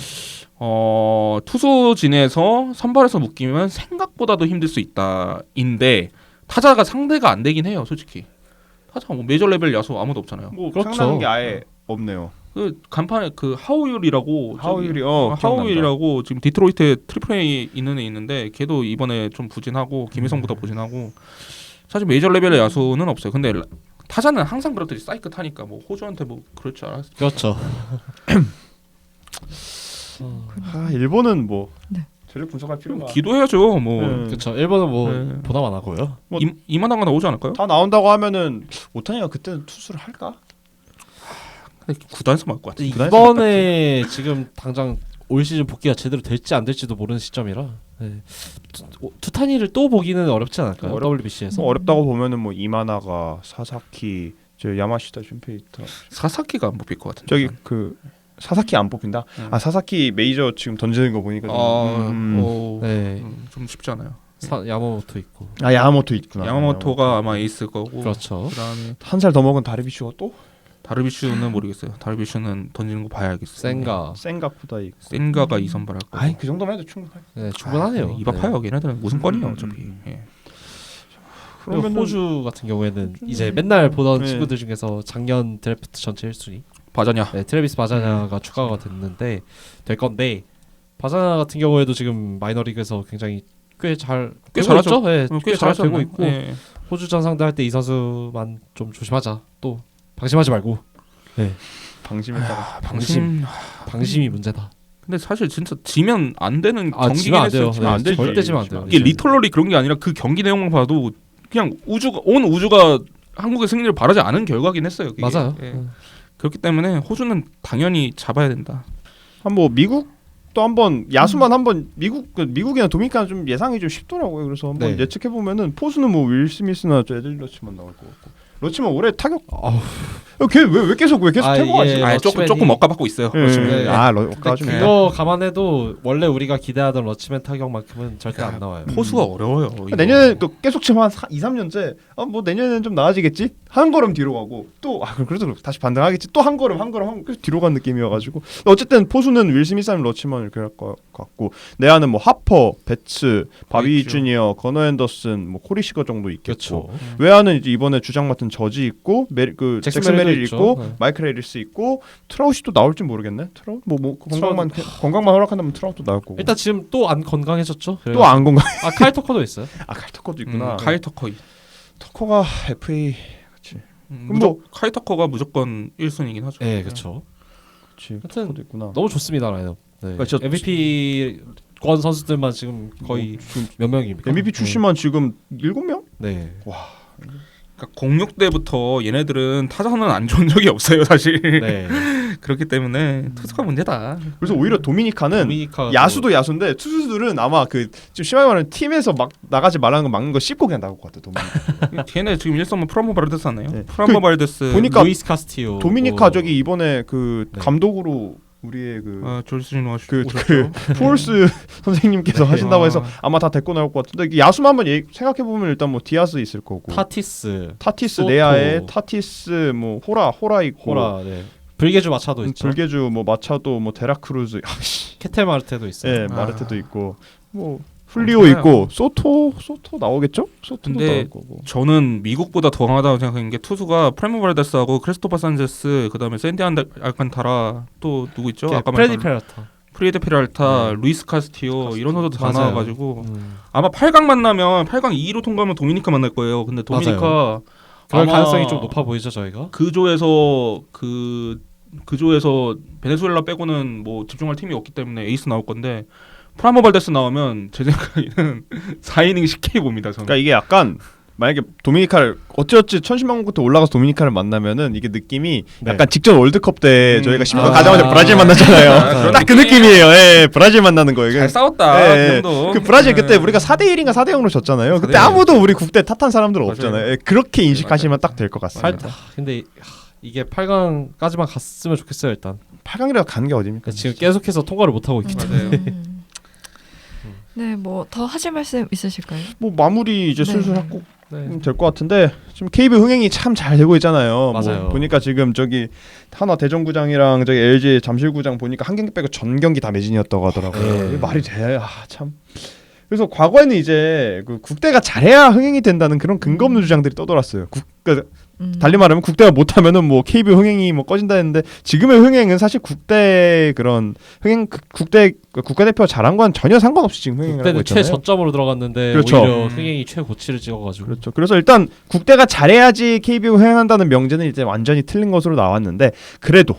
투수진에서 선발에서 묶이면 생각보다도 힘들 수 있다인데 타자가 상대가 안 되긴 해요, 솔직히. 타자 뭐 메이저 레벨 야수 아무도 없잖아요. 뭐 그렇죠. 생각나는 게 아예 없네요. 그 간판에 그 하우율이라고 하우율이 하우율이라고 지금 디트로이트에 트리플 A 있는 애 있는데 걔도 이번에 좀 부진하고 김희성보다 부진하고 사실 메이저 레벨의 야수는 없어요. 근데 타자는 항상 그렇듯이 사이클 타니까 뭐 호주한테 뭐 그럴 줄 알았어. 그렇죠. 일본은 뭐 네. 전력 분석할 필요가 기도해야죠. 뭐 그렇죠. 일본은 뭐 네. 보답 안 하고요. 뭐- 이만한 거 나오지 않을까요? 다 나온다고 하면은 오타니가 그때는 투수를 할까? 근데 구단에서 맞을 것 같아. 이번에 지금 당장 올 시즌 복귀가 제대로 될지 안 될지도 모르는 시점이라 투타니를 또 보기는 어렵지 않을까요? WBC에서. 뭐 어렵다고 보면은 뭐 이마나가 사사키 저 야마시타 슌페이터 사사키가 안 뽑힐 것 같은데. 저기 그 사사키 안 뽑힌다? 아 사사키 메이저 지금 던지는 거 보니까 네. 좀 쉽지 않아요. 야마모토 있고. 아 야마모토 있구나. 야마모토가 아마 에이스 거고. 그렇죠. 그다음에 한 살 더 먹은 다르비슈가 또 다르비슈는 모르겠어요. 다르비슈는 던지는 거 봐야 알겠어요. 센가. 센가쿠다 있고. 센가가 2선발 할 거고. 아이 그 정도만 해도 충분해. 네, 충분하네요. 입 아파요. 걔네들은 우승권이에요 어차피. 예. 그리고 그러면은- 호주 같은 경우에는 이제 맨날 보던 네. 친구들 중에서 작년 드래프트 전체 1순위 바자냐. 네, 트래비스 바자냐가 추가가 됐는데 될 건데 바자냐 같은 경우에도 지금 마이너리그에서 굉장히 꽤 잘하죠. 네, 꽤 잘 되고 있고 예. 호주전 상대할 때 이 선수만 좀 조심하자. 또 방심하지 말고. 네, 방심했다가 방심이 문제다. 근데 사실 진짜 지면 안 되는 아, 경기긴 지면 안 했어요. 돼요. 지면 안 네, 되지. 절대 지면 안 돼요. 이게 리터럴리 그런 게 아니라 그 경기 내용만 봐도 그냥 온 우주가 한국의 승리를 바라지 않은 결과긴 했어요. 그게. 맞아요. 예. 그렇기 때문에 호주는 당연히 잡아야 된다. 뭐 미국도 한번 야수만 한번 미국이나 도미니카는 좀 예상이 좀 쉽더라고요. 그래서 한번 네. 예측해 보면은 포수는 뭐 윌 스미스나 저 애들 러치만 나올 것 같고. 러치만 올해 타격 걔왜 계속 태고하지? 예. 아, 조금 억가받고 있어요. 네. 러치가 좀 그거 감안해도 원래 우리가 기대하던 러치맨 타격만큼은 절대 안 나와요. 포수가 어려워요. 이거. 내년에 또 계속 지금 한 2, 3년째 뭐 내년에는 좀 나아지겠지? 한 걸음 뒤로 가고 또 그래도 다시 반등하겠지? 또 한 걸음 계속 뒤로 간 느낌이어가지고 어쨌든 포수는 윌 스미스 아니면 러치먼 이렇게 할 것 같고 내야는 뭐 하퍼, 베츠, 바비 있죠. 주니어, 거너 앤더슨, 뭐 코리 시거 정도 있겠고 그렇죠. 외야는 이제 이번에 주장 맡은 저지 있고 잭슨 메릴 있죠. 있고 네. 마이클 해리스 있고 트라웃이 또 나올지 모르겠네. 트라웃 뭐 건강만 허락한다면 트라웃도 나올 거고 일단 지금 또 안 건강해졌죠. 또 안 건강. 카일 터커도 있어요. 칼 터커도 있구나. 카이 터커. 터커가 FA 그치. 카이 터커가 무조건 1순위긴 하죠. 네, 그렇죠. 그치. 하여튼 터커도 있구나. 너무 좋습니다, 라인업. 네. 그러니까 진짜 MVP 권 선수들만 지금 거의 몇 명입니까? MVP 출시만 지금 7명? 네. 그러니까 06대부터 얘네들은 타자는 안 좋은 적이 없어요, 사실. 네. 그렇기 때문에 투수가 문제다. 그래서 오히려 도미니카는 도미니카도- 야수도 야수인데 투수들은 아마 그 지금 심하게 말하면 팀에서 막 나가지 말라는 거 막는 거 씹고 그냥 나올 것 같아. 도미니카. 걔네 지금 1선은 프라모 바르데스 하나요? 네. 프라모 바르데스. 보니까 루이스 카스티오. 도미니카 저기 이번에 그 네. 감독으로 우리의 조르스진 그 오셨죠. 푸올스 선생님께서 네. 하신다고 해서 아. 아마 다 데리고 나올 것 같은데 야수만 한번 생각해 보면 일단 뭐 디아스 있을 거고 타티스, 타티스 소토. 네아에 타티스 뭐 호라 있고 호라, 네. 불개주 마차도 있죠. 불개주 뭐 마차도 뭐 데라크루즈 케텔 마르테도 있어요. 예, 아. 마르테도 있고 뭐 훌리오 있고 소토 나오겠죠? 소토도 근데 나올 거고. 저는 미국보다 더 강하다고 생각하는 게 투수가 프라모 바르데스하고 크리스토퍼 산제스, 그다음에 샌디 알칸타라, 또 누구 있죠? 아까 프레디 말한 페라타. 프리에데 피랄타, 루이스 카스티오 이런 선수도 다 맞아요. 나와가지고 아마 8강 만나면 8강 2위로 통과하면 도미니카 만날 거예요. 근데 도미니카 그럴 아마 가능성이 좀 높아 보이죠, 저희가. 그 조에서 그 조에서 베네수엘라 빼고는 뭐 집중할 팀이 없기 때문에 에이스 나올 건데 프라모 발데스 나오면 제 생각에는 4이닝 10K 봅니다. 저는. 그러니까 이게 약간 만약에 도미니카를 어찌어찌 천신만고 끝에 올라가서 도미니카를 만나면은 이게 느낌이 네. 약간 직전 월드컵 때 저희가 10번 아. 가자마자 브라질 만났잖아요. 그런 딱 그 느낌이에요. 예, 브라질 만나는 거예요. 잘 싸웠다. 예, 그 예. 정도. 그 브라질 그때 우리가 4대1인가 4대0으로 졌잖아요. 그때 4대0. 아무도 우리 국대 탓한 사람들 맞아요. 없잖아요. 예, 그렇게 인식하시면 딱 될 것 같습니다. 근데 이게 8강까지만 갔으면 좋겠어요 일단. 8강이라도 가는 게 어딥니까? 지금 계속해서 통과를 못 하고 있기 때문에. 맞아요. 네, 뭐 더 하실 말씀 있으실까요? 뭐 마무리 이제 네. 슬슬 하고 네. 될 것 같은데 지금 KB 흥행이 참 잘 되고 있잖아요. 맞아요. 뭐 보니까 지금 저기 하나 대전구장이랑 저기 LG 잠실구장 보니까 한 경기 빼고 전 경기 다 매진이었다고 하더라고요. 네. 이게 말이 돼? 아 참. 그래서 과거에는 이제 그 국대가 잘해야 흥행이 된다는 그런 근거 없는 주장들이 떠돌았어요. 그러니까 달리 말하면 국대가 못하면은 뭐 KB 흥행이 뭐 꺼진다 했는데 지금의 흥행은 사실 국대 그런 흥행 국대 국가대표가 잘한 건 전혀 상관없이 지금 흥행을 하고 그때는 있잖아요. 최저점으로 들어갔는데 그렇죠. 오히려 흥행이 최고치를 찍어가지고. 그렇죠. 그래서 일단 국대가 잘해야지 KBO 흥행한다는 명제는 이제 완전히 틀린 것으로 나왔는데 그래도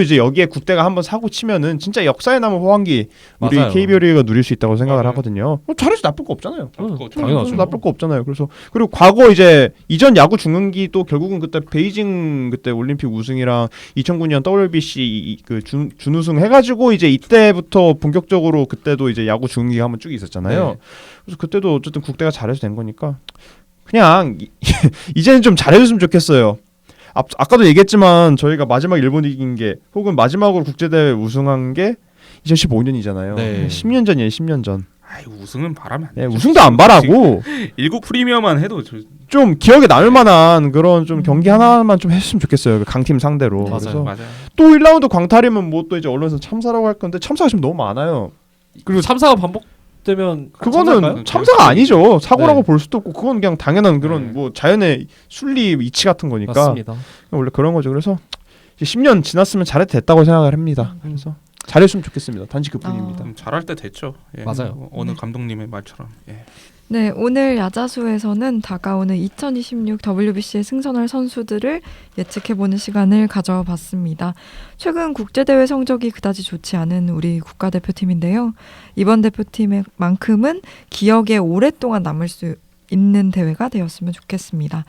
이제 여기에 국대가 한번 사고 치면은 진짜 역사에 남은 호황기 우리 맞아요. KBO 리그가 누릴 수 있다고 생각을 맞아요. 하거든요. 잘해서 나쁠 거 없잖아요. 당연하죠. 나쁠 거 없잖아요. 그래서 그리고 과거 이제 이전 야구 중흥기도 결국은 그때 베이징 그때 올림픽 우승이랑 2009년 WBC 그 준우승 해가지고 이제 이때부터 본격적으로 그때도 이제 야구 중흥기가 한번 쭉 있었잖아요. 네. 그래서 그때도 어쨌든 국대가 잘해서 된 거니까 그냥 이제는 좀 잘해줬으면 좋겠어요. 아까도 얘기했지만 저희가 마지막 일본 이긴 게 혹은 마지막으로 국제대회 우승한 게 2015년이잖아요. 네. 10년 전이에요. 10년 전. 아이 우승은 바라면 안 네, 되죠. 우승도 안 바라고 일국 프리미어만 해도 좀 기억에 남을 만한 그런 좀 경기 하나만 좀 했으면 좋겠어요. 그 강팀 상대로. 맞아요. 그래서 맞아요. 또 1라운드 광탈이면 뭐 또 이제 언론에서 참사라고 할 건데 참사가 지금 너무 많아요. 그리고 참사가 반복되면 그거는 참사인가요? 참사가 아니죠. 사고라고 네. 볼 수도 없고 그건 그냥 당연한 그런 네. 뭐 자연의 순리 이치 같은 거니까 맞습니다. 원래 그런 거죠. 그래서 이제 10년 지났으면 잘해도 됐다고 생각을 합니다. 그래서 잘했으면 좋겠습니다. 단지 그뿐입니다. 잘할 때 됐죠. 예. 맞아요. 어느 감독님의 말처럼. 예. 네, 오늘 야자수에서는 다가오는 2026 WBC에 승선할 선수들을 예측해보는 시간을 가져봤습니다. 최근 국제대회 성적이 그다지 좋지 않은 우리 국가대표팀인데요. 이번 대표팀만큼은 기억에 오랫동안 남을 수 있는 대회가 되었으면 좋겠습니다.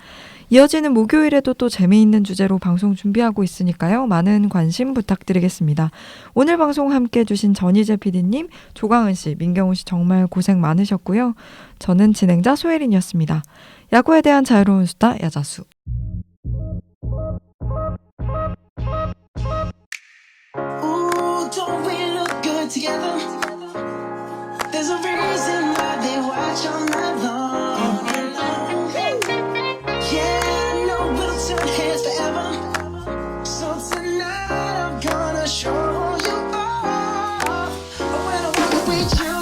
이어지는 목요일에도 또 재미있는 주제로 방송 준비하고 있으니까요. 많은 관심 부탁드리겠습니다. 오늘 방송 함께 해주신 전희재 PD님, 조광은 씨, 민경훈 씨 정말 고생 많으셨고요. 저는 진행자 소혜린이었습니다. 야구에 대한 자유로운 수다 야자수. Ooh, don't we look good together? There's a reason why they watch all night long. Yeah, I know we'll turn heads forever. So tonight I'm gonna show you all. When I walk with you,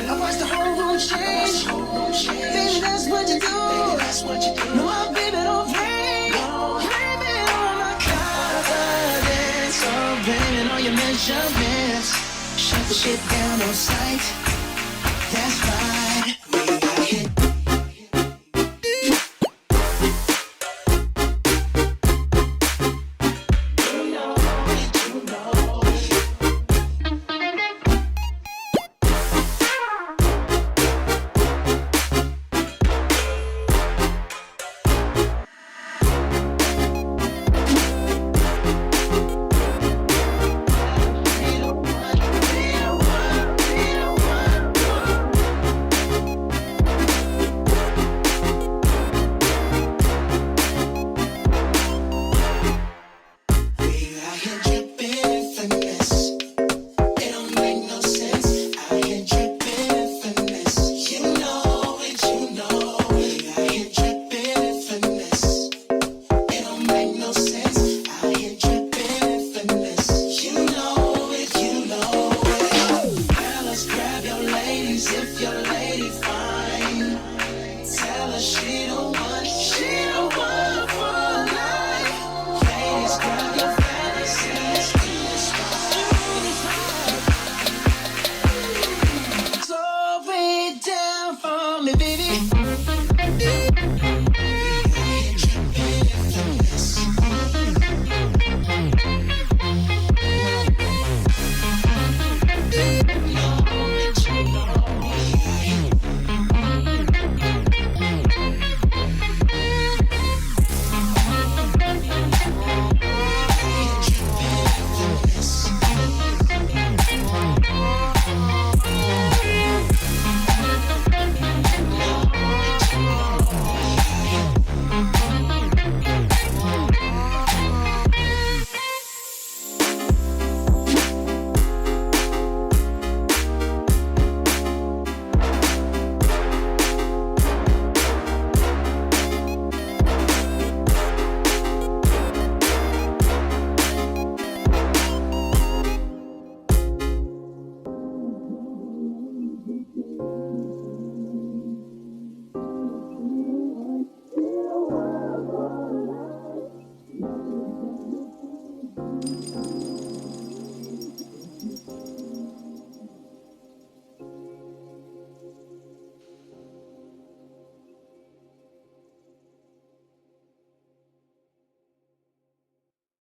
I watch the whole room change. Baby, that's what you do. No, my baby don't play. Blame it on my confidence. So blame it on your measurements. Shut the shit down on sight.